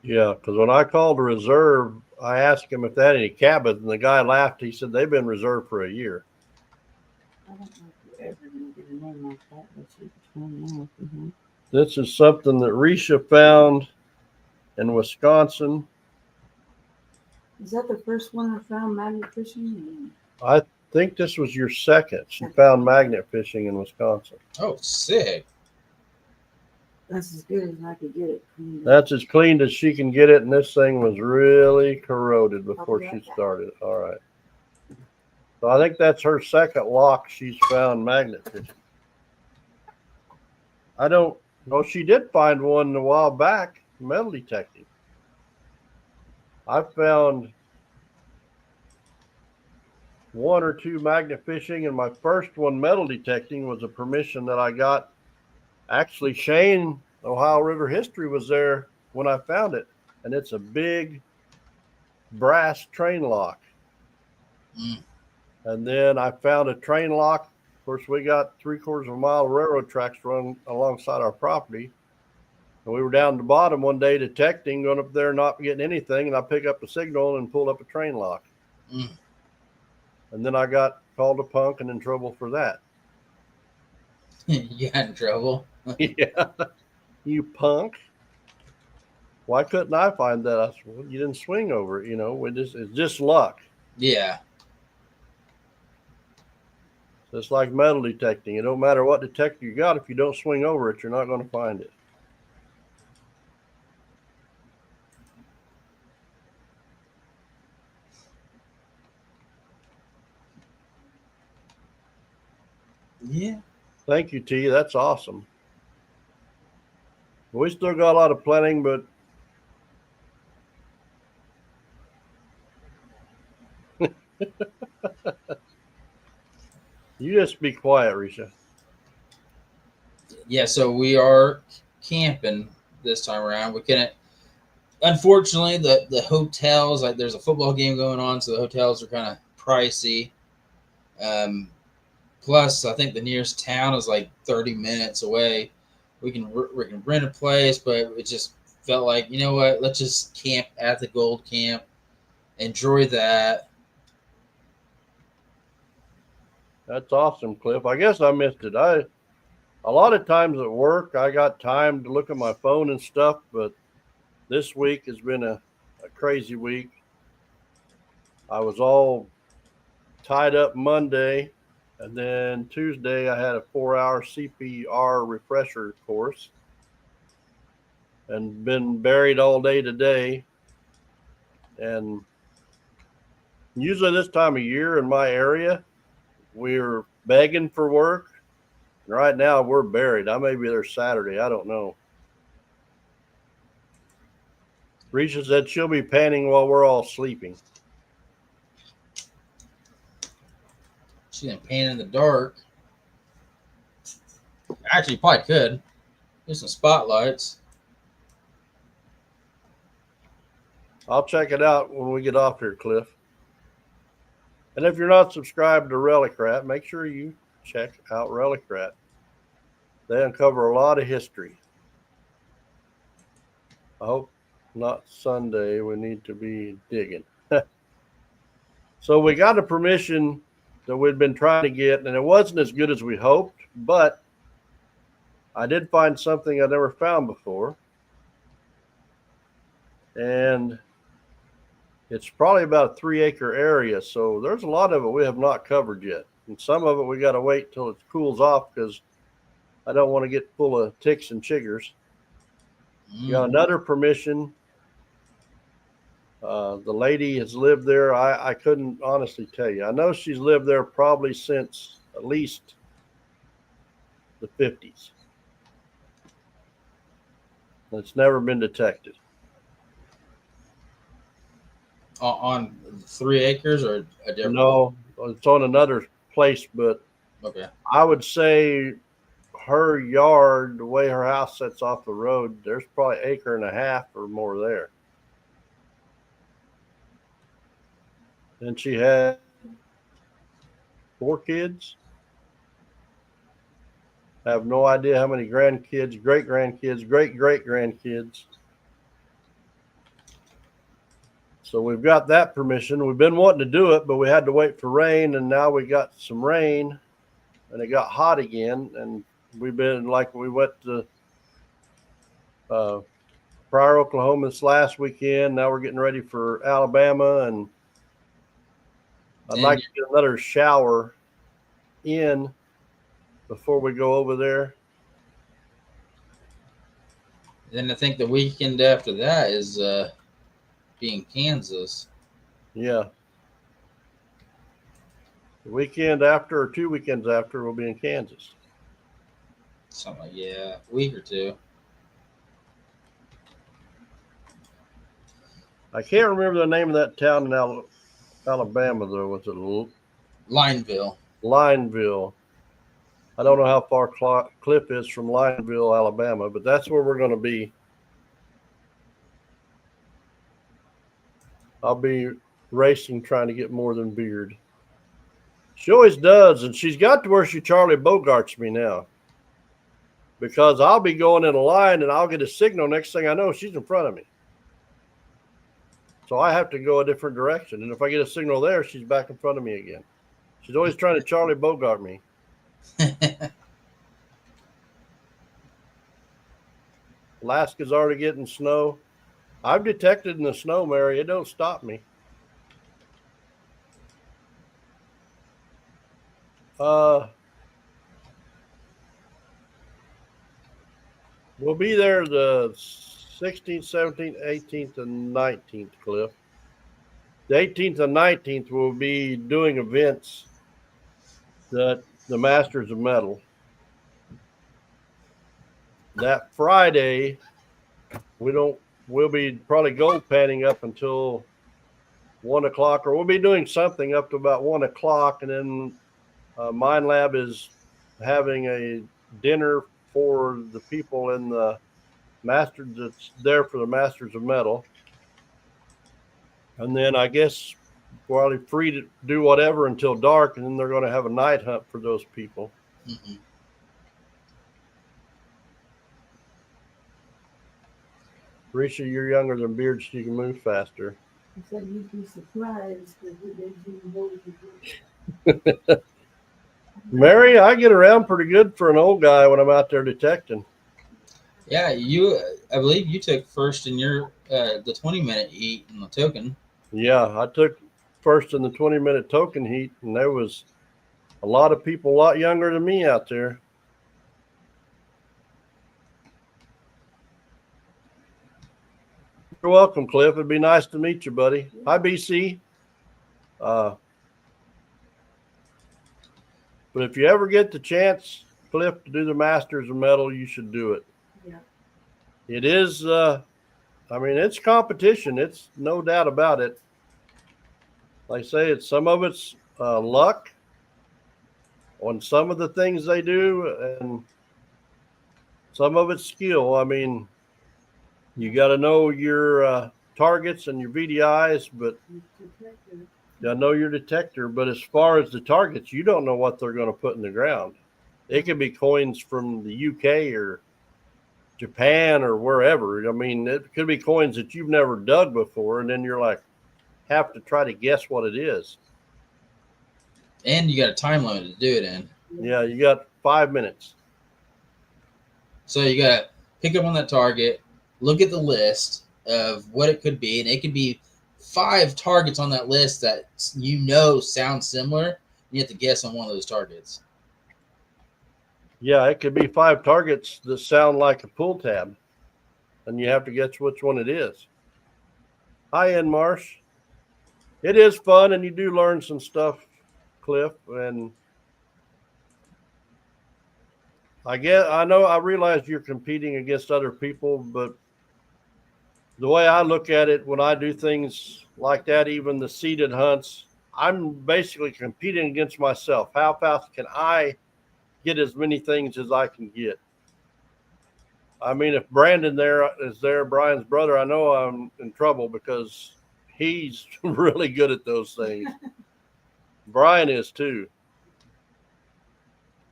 Yeah, because when I called the reserve, I asked him if they had any cabins, and the guy laughed. He said they've been reserved for a year. I don't know if you're ever going to get a name like that. Let's see if it's one now. This is something that Risha found in Wisconsin. Is that the first one I found magnet fishing? I think this was your second. She found magnet fishing in Wisconsin. Oh, sick. That's as good as I could get it. That's as clean as she can get it, and this thing was really corroded before she started. All right. So I think that's her second lock she's found magnet fishing. I don't know. She did find one a while back, metal detecting. I found 1 or 2 magnet fishing, and my first one metal detecting was a permission that I got. Actually, Shane, Ohio River History, was there when I found it, and it's a big brass train lock. Mm. And then I found a train lock. Of course, we got 3/4 of a mile of railroad tracks run alongside our property. And we were down the bottom one day detecting, going up there not getting anything, and I pick up a signal and pulled up a train lock. Mm. And then I got called a punk and in trouble for that. You got in trouble. Yeah, you punk. Why couldn't I find that? I said, well, you didn't swing over it, it's just luck. Yeah. So it's like metal detecting. It don't matter what detector you got. If you don't swing over it, you're not going to find it. Yeah. Thank you, T. That's awesome. We still got a lot of planning, but you just be quiet, Risha. Yeah, so we are camping this time around. We couldn't. Unfortunately, the hotels, like there's a football game going on, so the hotels are kind of pricey. Plus, I think the nearest town is like 30 minutes away. We can rent a place, but it just felt like, you know what? Let's just camp at the Gold Camp, enjoy that. That's awesome, Cliff. I guess I missed it. A lot of times at work, I got time to look at my phone and stuff, but this week has been a crazy week. I was all tied up Monday, and then Tuesday I had a 4-hour CPR refresher course and been buried all day today. And usually this time of year in my area, we're begging for work. Right now we're buried. I may be there Saturday. I don't know. Risha said she'll be panning while we're all sleeping. She didn't pan in the dark. Actually, you probably could. There's some spotlights. I'll check it out when we get off here, Cliff. And if you're not subscribed to Relic Rat, make sure you check out Relic Rat. They uncover a lot of history. I hope not Sunday. We need to be digging. So we got a permission that we'd been trying to get, and it wasn't as good as we hoped, but I did find something I never found before. And it's probably about a 3-acre area, so there's a lot of it we have not covered yet. And some of it we got to wait till it cools off because I don't want to get full of ticks and chiggers. Got another permission. The lady has lived there. I couldn't honestly tell you. I know she's lived there probably since at least the 50s. It's never been detected. On 3 acres or a different? No, it's on another place, but Okay. I would say her yard, the way her house sits off the road, there's probably 1.5 acres or more there. And she had 4 kids. I have no idea how many grandkids, great-grandkids, great-great-grandkids. So we've got that permission. We've been wanting to do it, but we had to wait for rain, and now we got some rain, and it got hot again. And we've been we went to Pryor, Oklahoma this last weekend. Now we're getting ready for Alabama, and I'd like to get another shower in before we go over there. Then I think the weekend after that is being Kansas. Yeah. The weekend after or 2 weekends after we'll be in Kansas. Something like, a week or two. I can't remember the name of that town in Alabama, though. Was it Lineville? Lineville. I don't know how far Cliff is from Lineville, Alabama, but that's where we're going to be. I'll be racing, trying to get more than Beard. She always does, and she's got to where she Charlie Bogarts me now. Because I'll be going in a line, and I'll get a signal. Next thing I know, she's in front of me. So I have to go a different direction. And if I get a signal there, she's back in front of me again. She's always trying to Charlie Bogart me. Alaska's already getting snow. I've detected in the snow, Mary. It don't stop me. We'll be there the 16th, 17th, 18th, and 19th, Cliff. The 18th and 19th we'll be doing events that the Masters of Metal. That Friday, we'll be probably gold panning up until 1 o'clock, or we'll be doing something up to about 1 o'clock. And then Mine Lab is having a dinner for the people in the Masters that's there for the Masters of Metal. And then I guess we're probably free to do whatever until dark, and then they're going to have a night hunt for those people. Mm-hmm. Risha, you're younger than Beard, so you can move faster. I said you'd be surprised because they didn't know. Mary, I get around pretty good for an old guy when I'm out there detecting. Yeah, I believe you took first in your the 20-minute heat in the token. Yeah, I took first in the 20-minute token heat, and there was a lot of people a lot younger than me out there. You're welcome, Cliff. It'd be nice to meet you, buddy. Hi, BC. But if you ever get the chance, Cliff, to do the Masters of Metal, you should do it. Yeah. It is I mean, it's competition. It's no doubt about it. Like I say, some of it's luck on some of the things they do, and some of it's skill. I mean, you got to know your targets and your VDIs, but Detector. you got to know your detector. But as far as the targets, you don't know what they're going to put in the ground. It could be coins from the UK or Japan or wherever. I mean, it could be coins that you've never dug before, and then you're like, have to try to guess what it is. And you got a time limit to do it in. Yeah, you got 5 minutes. So you got to pick up on that target, look at the list of what it could be, and it could be 5 targets on that list that sound similar. You have to guess on one of those targets. Yeah, it could be 5 targets that sound like a pull tab, and you have to guess which one it is. Hi, Ann Marsh. It is fun, and you do learn some stuff, Cliff. And I realize you're competing against other people, but the way I look at it, when I do things like that, even the seeded hunts, I'm basically competing against myself. How fast can I get as many things as I can get? I mean, if Brandon is there, Brian's brother, I know I'm in trouble because he's really good at those things. Brian is too.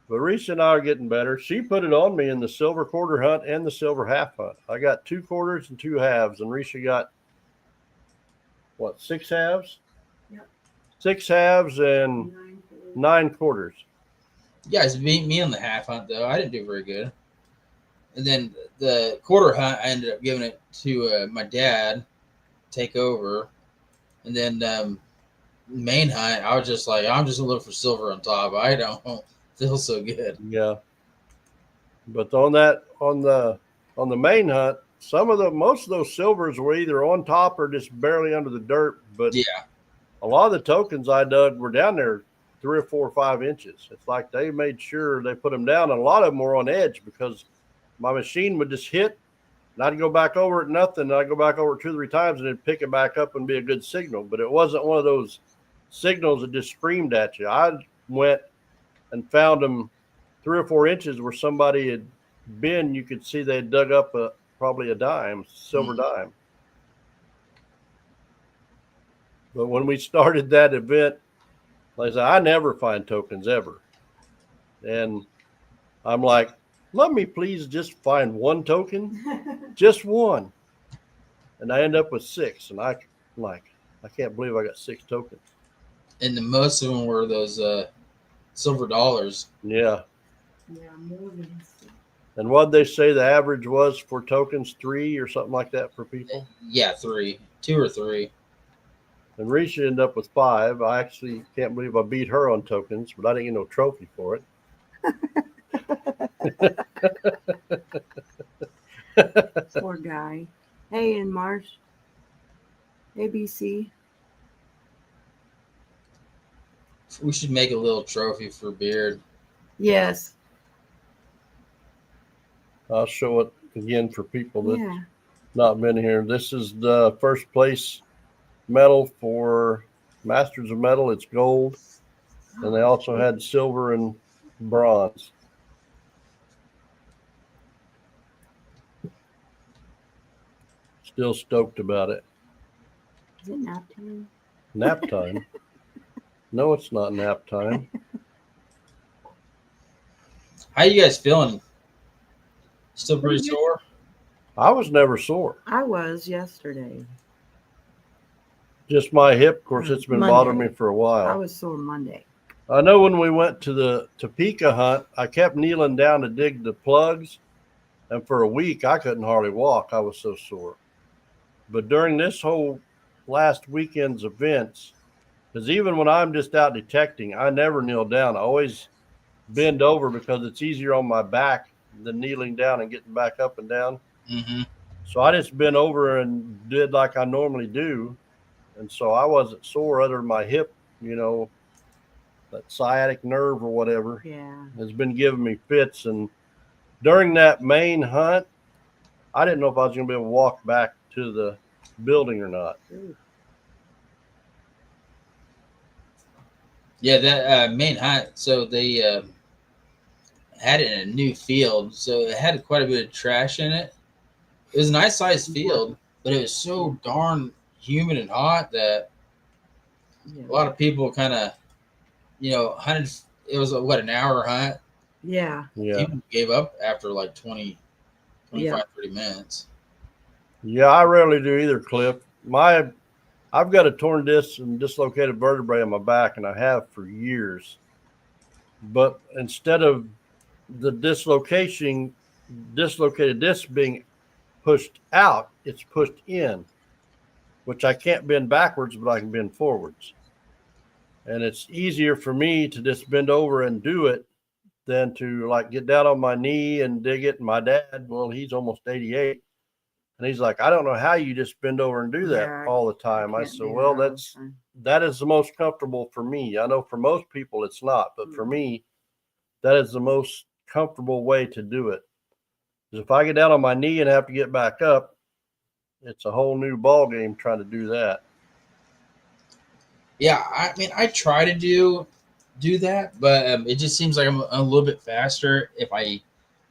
But Risha and I are getting better. She put it on me in the silver quarter hunt and the silver half hunt. I got 2 quarters and 2 halves, and Risha got what, 6 halves? Yep. 6 halves and 9 quarters. You guys beat me on the half hunt, though. I didn't do very good. And then the quarter hunt, I ended up giving it to my dad, take over. And then main hunt, I was just like, I'm just looking for silver on top. I don't feel so good. Yeah. But on the main hunt, most of those silvers were either on top or just barely under the dirt. But Yeah. a lot of the tokens I dug were down there 3 or 4 or 5 inches. It's like they made sure they put them down, and a lot of them were on edge because my machine would just hit, and I'd go back over it, nothing. And I'd go back over it 2 or 3 times, and it'd pick it back up and be a good signal. But it wasn't one of those signals that just screamed at you. I went and found them 3 or 4 inches where somebody had been. You could see they had dug up probably a dime, silver dime. But when we started that event, like I said, I never find tokens ever. And I'm like, let me please just find 1 token, just 1. And I end up with 6. And I can't believe I got 6 tokens. And most of them were those silver dollars. Yeah. Yeah, more than six. And what they say the average was for tokens, 3 or something like that for people. Yeah, 3, 2 or 3. And Risha ended up with 5. I actually can't believe I beat her on tokens, but I didn't get no trophy for it. Poor guy. Hey, in Marsh. ABC. We should make a little trophy for Beard. Yes. I'll show it again for people that Yeah. not been here. This is the first place medal for Masters of Metal. It's gold. And they also had silver and bronze. Still stoked about it. Is it nap time? Nap time? No, it's not nap time. How you guys feeling? Still pretty sore? I was never sore. I was yesterday. Just my hip. Of course, it's been Monday. bothering me for a while. I was sore Monday. I know when we went to the Topeka hunt, I kept kneeling down to dig the plugs, and for a week I couldn't hardly walk. I was so sore. But during this whole last weekend's events, because even when I'm just out detecting, I never kneel down. I always bend over because it's easier on my back than kneeling down and getting back up and down. Mm-hmm. So I just bent over and did like I normally do. And so I wasn't sore other than my hip, that sciatic nerve or whatever Yeah. has been giving me fits. And during that main hunt, I didn't know if I was going to be able to walk back to the building or not. Ooh. Yeah, that main hunt. So they had it in a new field, so it had quite a bit of trash in it. It was a nice sized field, but it was so darn humid and hot that Yeah. a lot of people kind of, hunted. It was an hour hunt. Yeah. Yeah. People gave up after like 20, 25, Yeah. 30 minutes. Yeah, I rarely do either, Cliff. I've got a torn disc and dislocated vertebrae on my back, and I have for years. But instead of the dislocated disc being pushed out, it's pushed in, which I can't bend backwards, but I can bend forwards. And it's easier for me to just bend over and do it than to like get down on my knee and dig it. And my dad, well, he's almost 88. And he's like, I don't know how you just bend over and do that Yeah, all the time. I can't said, do well, that all the time. that is the most comfortable for me. I know for most people it's not, but for me, that is the most comfortable way to do it. Because if I get down on my knee and have to get back up, it's a whole new ball game trying to do that. Yeah, I mean, I try to do that, but it just seems like I'm a little bit faster if I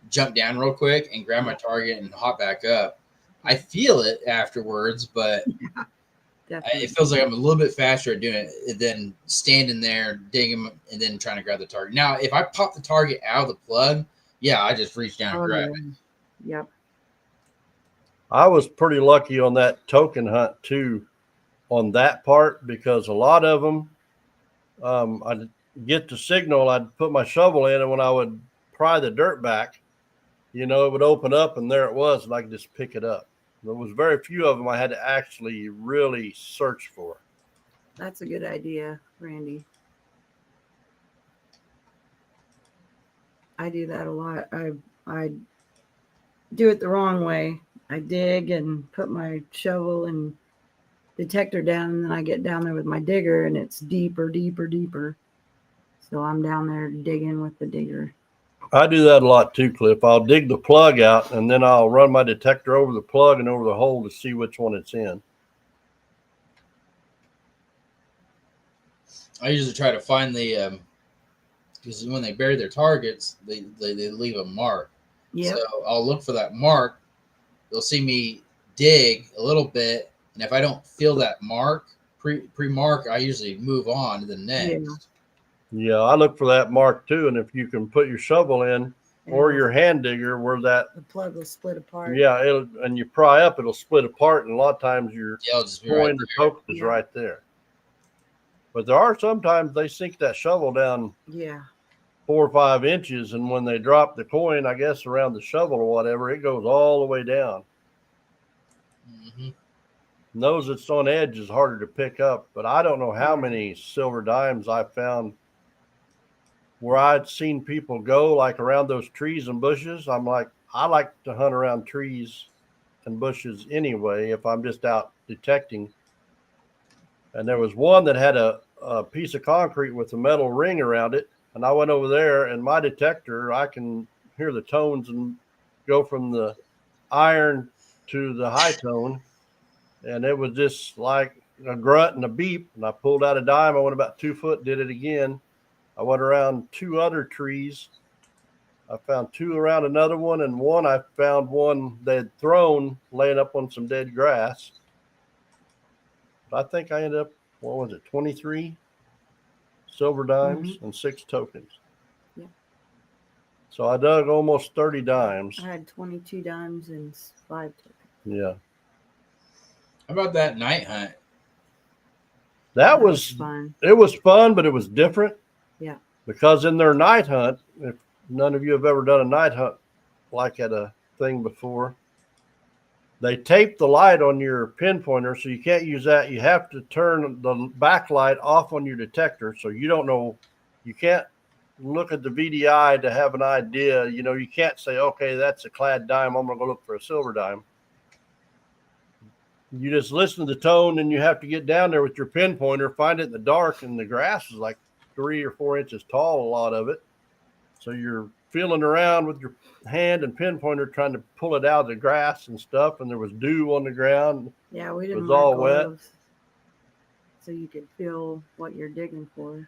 jump down real quick and grab my target and hop back up. I feel it afterwards, but Definitely. it feels like I'm a little bit faster at doing it than standing there, digging, and then trying to grab the target. Now, if I pop the target out of the plug, yeah, I just reach down and grab it. Yep. I was pretty lucky on that token hunt too, on that part, because a lot of them, I'd get the signal, I'd put my shovel in, and when I would pry the dirt back, it would open up, and there it was, and I could just pick it up. There was very few of them I had to actually really search for. That's a good idea, Randy. I do that a lot. I do it the wrong way. I dig and put my shovel and detector down, and then I get down there with my digger, and it's deeper, deeper, deeper. So I'm down there digging with the digger. I do that a lot too, Cliff. I'll dig the plug out, and then I'll run my detector over the plug and over the hole to see which one it's in. I usually try to find the because when they bury their targets, they leave a mark. Yeah. So I'll look for that mark. You'll see me dig a little bit, and if I don't feel that mark, pre-mark, I usually move on to the next. Yeah, I look for that mark too, and if you can put your shovel in or your hand digger where that, the plug will split apart. yeah, and you pry up, it'll split apart, and a lot of times your It'll just be coin right or there. token is right there. But there are sometimes they sink that shovel down 4 or 5 inches, and when they drop the coin, I guess around the shovel or whatever, it goes all the way down. Mm-hmm. And those that's on edge is harder to pick up, but I don't know how many silver dimes I found where I'd seen people go like around those trees and bushes. I'm like, I like to hunt around trees and bushes anyway if I'm just out detecting. And there was one that had a piece of concrete with a metal ring around it. And I went over there, and my detector, I can hear the tones and go from the iron to the high tone. And it was just like a grunt and a beep. And I pulled out a dime. I went about 2 foot, did it again. I went around 2 other trees. I found 2 around another one, and one I found one they had thrown laying up on some dead grass. But I think I ended up, 23 silver dimes and 6 tokens. Yeah. So I dug almost 30 dimes. I had 22 dimes and 5 tokens. Yeah. How about that night hunt? That was fun. It was fun, but it was different. Yeah. Because in their night hunt, if none of you have ever done a night hunt like at a thing before, they tape the light on your pinpointer, so you can't use that. You have to turn the backlight off on your detector, so you don't know. You can't look at the VDI to have an idea. You can't say, okay, that's a clad dime, I'm going to go look for a silver dime. You just listen to the tone, and you have to get down there with your pinpointer, find it in the dark, and the grass is like 3 or 4 inches tall, a lot of it. So you're feeling around with your hand and pinpointer trying to pull it out of the grass and stuff, and there was dew on the ground. Yeah, we It didn't was wear all wet. gloves, so you could feel what you're digging for.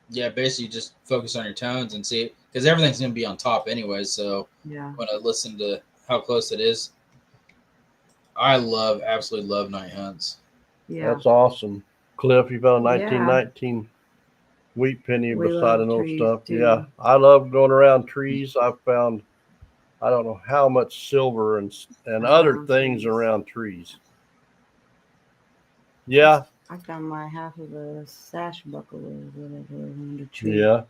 Yeah, basically just focus on your tones and see, because everything's gonna be on top anyway. So Yeah. when I listen to how close it is, absolutely love night hunts. Yeah. That's awesome. Cliff, you found a Yeah. 1919 wheat penny We beside love an old trees, stuff. too. Yeah, I love going around trees. I've found I don't know how much silver and other Around things trees. around trees. Yeah, I found my half of a sash buckle or whatever around a tree. yeah.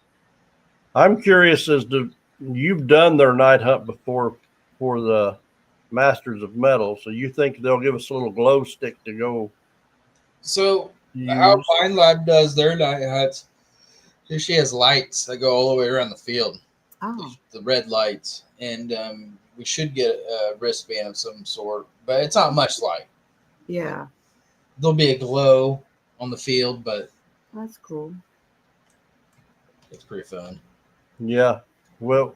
I'm curious as to you've done their night hunt before for the Masters of Metal, so you think they'll give us a little glow stick to go So use? how Pine Lab does their night hunts, she has lights that go all the way around the field. Oh, The red lights, and we should get a wristband of some sort, but it's not much light. yeah. There'll be a glow on the field, but That's cool. it's pretty fun. Yeah. Well,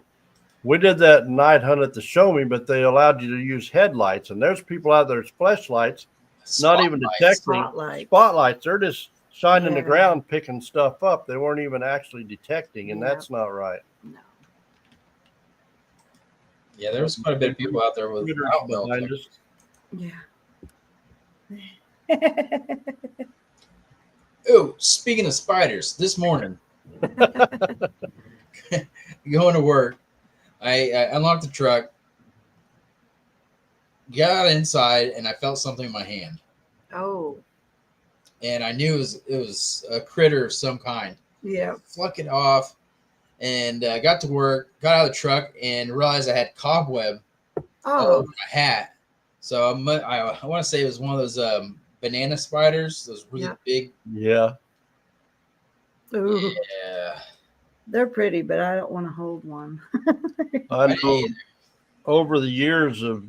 we did that night hunt at the Show Me, but they allowed you to use headlights, and there's people out there with flashlights, not even Spotlights. detecting spotlights. They're just shining the Yeah. ground, picking stuff up. They weren't even actually detecting, and Yep. that's not right. No. Yeah, there was quite a bit of people out there with Critters outlaw behind detectors. us. Yeah. Oh, speaking of spiders, this morning going to work, I unlocked the truck, got inside, and I felt something in my hand, Oh, and I knew it was a critter of some kind. yeah. Fluck it off, and got to work, got out of the truck, and realized I had cobweb all Oh, over my hat. So I want to say it was one of those banana spiders, those really Yep. big. Yeah. ooh. Yeah, They're pretty, but I don't want to hold one. I I know didn't over the years of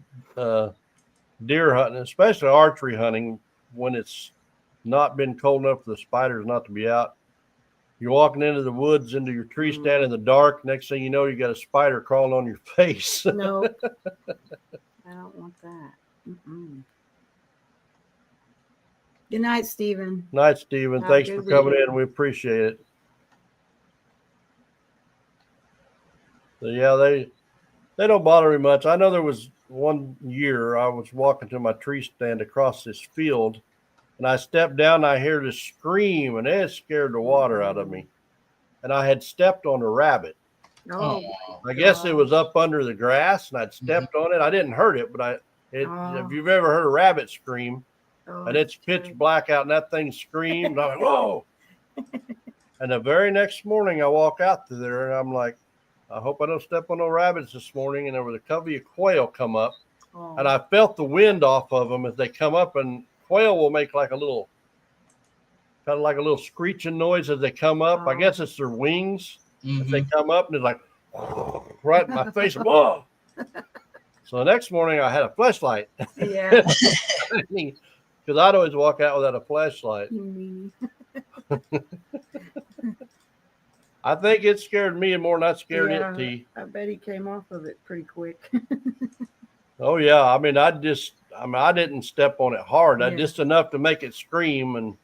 deer hunting, especially archery hunting, when it's not been cold enough for the spiders not to be out, you're walking into the woods, into your tree stand in the dark. Next thing you know, you got a spider crawling on your face. No, I don't want that. Mm-mm. Good night, Stephen. Night, Stephen. Have a Thanks for good coming week. in. We appreciate it. So, yeah, they don't bother me much. I know there was one year I was walking to my tree stand across this field, and I stepped down and I heard this scream, and it scared the water out of me. And I had stepped on a rabbit. Oh, I guess it was up under the grass, and I'd stepped on it. I didn't hurt it, but Oh. if you've ever heard a rabbit scream, oh, and it's pitch black out, and that thing screamed, I'm like, whoa. And the very next morning, I walk out through there, and I'm like, I hope I don't step on no rabbits this morning. And there was a covey of quail come up, Oh. and I felt the wind off of them as they come up, and quail will make like a little, kind of like a little screeching noise as they come up. I Oh. guess it's their wings. As they Mhm. come up, and it's like right in my face. Whoa! So the next morning, I had a flashlight Yeah. because I'd always walk out without a flashlight. Mm. I think it scared me more than I scared Yeah. it, T. I bet he came off of it pretty quick. Oh yeah, I mean, I didn't step on it hard. I Yeah. just enough to make it scream, and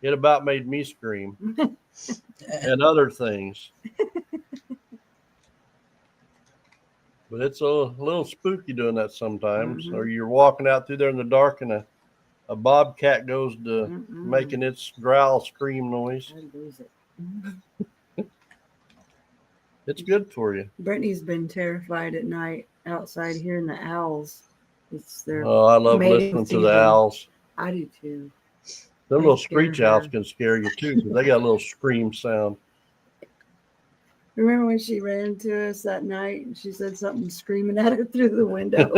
it about made me scream and other things. But it's a little spooky doing that sometimes. Mhm. Or you're walking out through there in the dark, and a bobcat goes to Mm-mm. making its growl scream noise. I'd lose it. It's good for you. Brittany's been terrified at night outside hearing the owls. It's their. Oh, I love mating listening to season. the owls. I do too. Them They little scare screech owls her. can scare you too, because they got a little scream sound. Remember when she ran to us that night and she said something screaming at her through the window?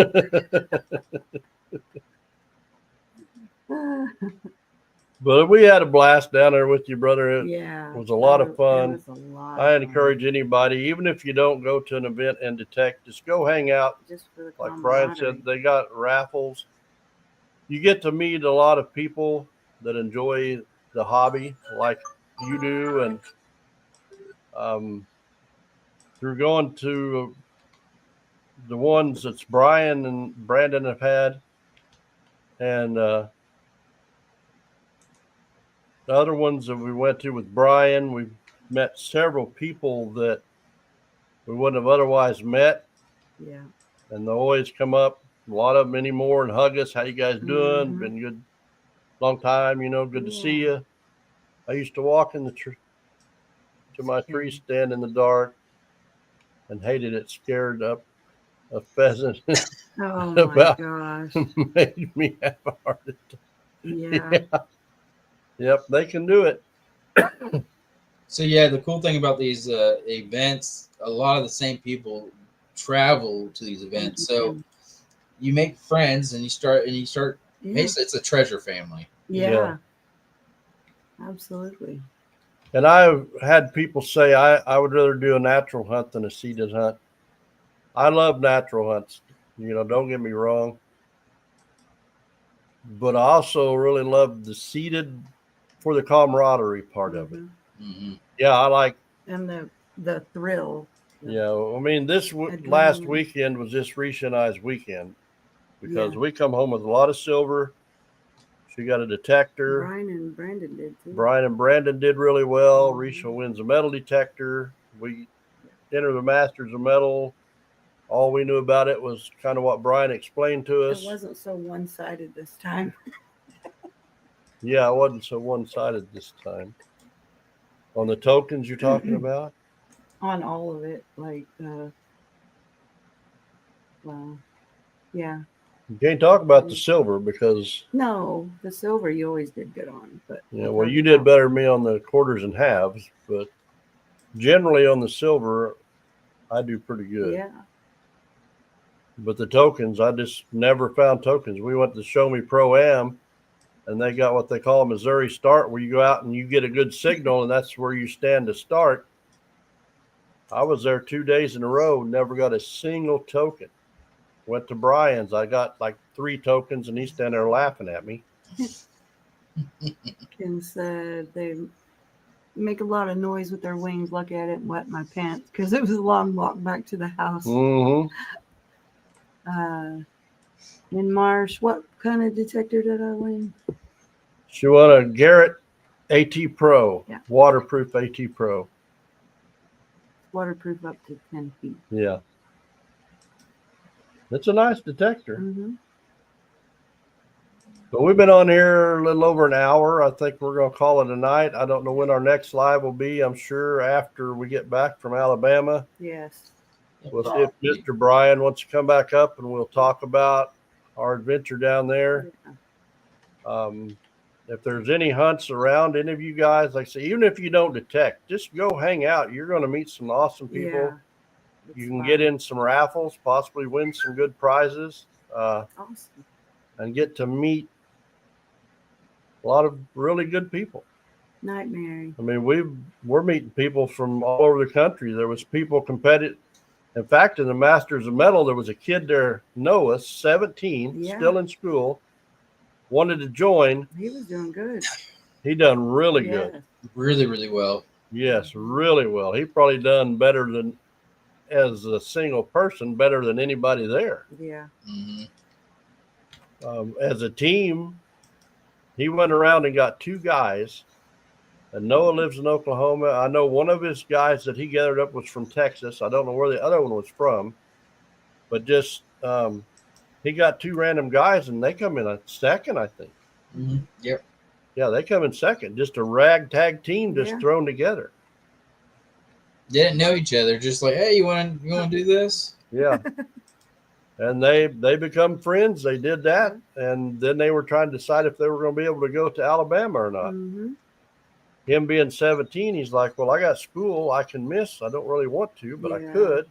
But we had a blast down there with you, brother. Yeah. It was a lot of it fun. was a lot I of encourage anybody, even if you don't go to an event and detect, just go hang out. fun. Just for the Like Brian said, camaraderie. they got raffles. You get to meet a lot of people that enjoy the hobby like you do. And through going to the ones that's Brian and Brandon have had, and the other ones that we went to with Brian, we've met several people that we wouldn't have otherwise met, Yeah. and they always come up, a lot of them anymore, and hug us. How you guys doing? Mhm. Been good, long time, good to see Yeah. you. I used to walk in the to my tree stand in the dark and hated it, scared up a pheasant. Oh my About gosh. made me have a heart attack. Yeah. Yep, they can do it. So yeah, the cool thing about these events, a lot of the same people travel to these events. So you make friends and you start Yeah. basically it's a treasure family. Yeah. Absolutely. And I've had people say I would rather do a natural hunt than a seeded hunt. I love natural hunts. Don't get me wrong. But I also really love the seeded for the camaraderie part of it. Mhm. Mm-hmm. Yeah, I like. And the thrill. Yeah, I mean, this last weekend was just Risha and I's weekend because we come home with a lot of silver. She got a detector. Brian and Brandon did too. Brian and Brandon did really well. Risha wins a metal detector. We enter the Masters of Metal. All we knew about it was kind of what Brian explained to us. It wasn't so one-sided this time. Yeah, it wasn't so one-sided this time. On the tokens you're talking about? On all of it, like, well, yeah. You can't talk about the silver because No, the silver you always did good on, but well, you did better than me on the quarters and halves, but generally on the silver, I do pretty good. Yeah. But the tokens, I just never found tokens. We went to Show Me Pro-Am, and they got what they call a Missouri start, where you go out and you get a good signal, and that's where you stand to start. I was there 2 days in a row, never got a single token. Went to Brian's. I got like 3 tokens, and he's standing there laughing at me. And said they make a lot of noise with their wings. Look at it and wet my pants because it was a long walk back to the house. Mm-hmm. In Marsh, what kind of detector did I win? She won a Garrett AT Pro, Yeah. waterproof AT Pro. Waterproof up to 10 feet. Yeah. It's a nice detector. Mm-hmm. But we've been on here a little over an hour. I think we're going to call it a night. I don't know when our next live will be. I'm sure after we get back from Alabama. Yes. We'll see if Mr. Brian wants to come back up and we'll talk about our adventure down there. If there's any hunts around, any of you guys, like I say, even if you don't detect, just go hang out. You're going to meet some awesome people. Yeah. You can get in some raffles, possibly win some good prizes, Awesome. and get to meet a lot of really good people. Nightmare. I mean, we're meeting people from all over the country. There was people competitive. In fact, in the Masters of Metal, there was a kid there, Noah, 17, still in school, wanted to join. He was doing good. He done really good. Really, really well. Yes, really well. He probably done better than, as a single person, better than anybody there. Yeah. Mm-hmm. As a team, he went around and got 2 guys. And Noah lives in Oklahoma. I know one of his guys that he gathered up was from Texas. I don't know where the other one was from. But just he got 2 random guys, and they come in a second, I think. Mm-hmm. Yep. Yeah, they come in second. Just a ragtag team just thrown together. They didn't know each other. Just like, hey, you want to do this? Yeah. And they become friends. They did that. And then they were trying to decide if they were going to be able to go to Alabama or not. Mm-hmm. Him being 17, he's like, well, I got school. I can miss. I don't really want to, but I could.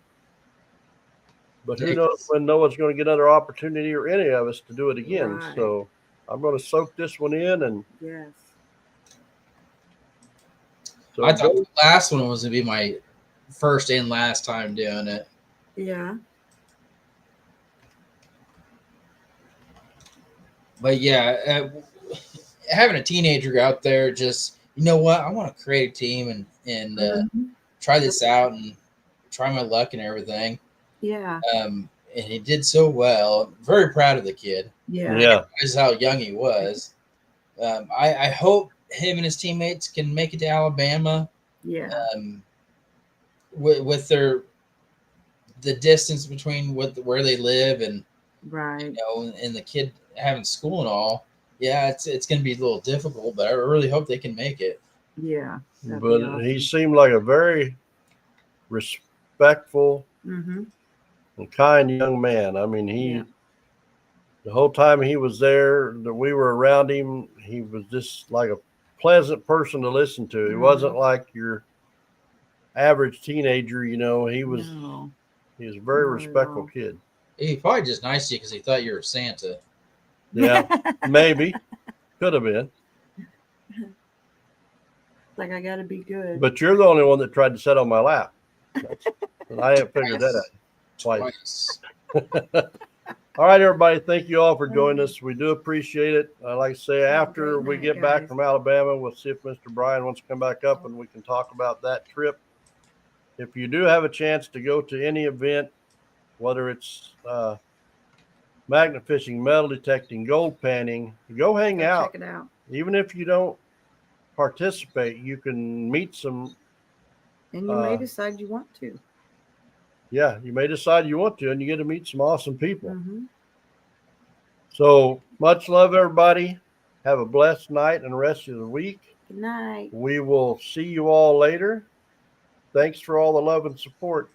But who knows when Noah's going to get another opportunity or any of us to do it again. Right. So I'm going to soak this one in. And Yes. So I thought the last one was going to be my first and last time doing it. Yeah. But yeah, having a teenager out there, just, you know what? I want to create a team and try this out and try my luck and everything. Yeah. And he did so well. Very proud of the kid. Yeah. Yeah. Is how young he was. I hope him and his teammates can make it to Alabama. Yeah. With the distance between where they live and Right. and the kid having school and all. Yeah, it's going to be a little difficult, but I really hope they can make it. Yeah. That'd be But awesome. he seemed like a very respectful Mm-hmm. and kind young man. I mean, Yeah. the whole time he was there, that we were around him, he was just like a pleasant person to listen to. He Mhm. wasn't like your average teenager, He was No. a very Not at respectful all. kid. He probably just nice to you because he thought you were Santa. Yeah, maybe could have been, Like I gotta be good. but you're the only one that tried to sit on my lap, and I haven't figured that out twice. All right, everybody. Thank you all for joining us. We do appreciate it. Like I say, after great we night, get back guys. from Alabama, we'll see if Mr. Brian wants to come back up and we can talk about that trip. If you do have a chance to go to any event, whether it's magnet fishing, metal detecting, gold panning, go hang Go out. check it out. Even if you don't participate, you can meet some. And you may decide you want to. Yeah, you may decide you want to, and you get to meet some awesome people. Mm-hmm. So much love, everybody. Have a blessed night and the rest of the week. Good night. We will see you all later. Thanks for all the love and support.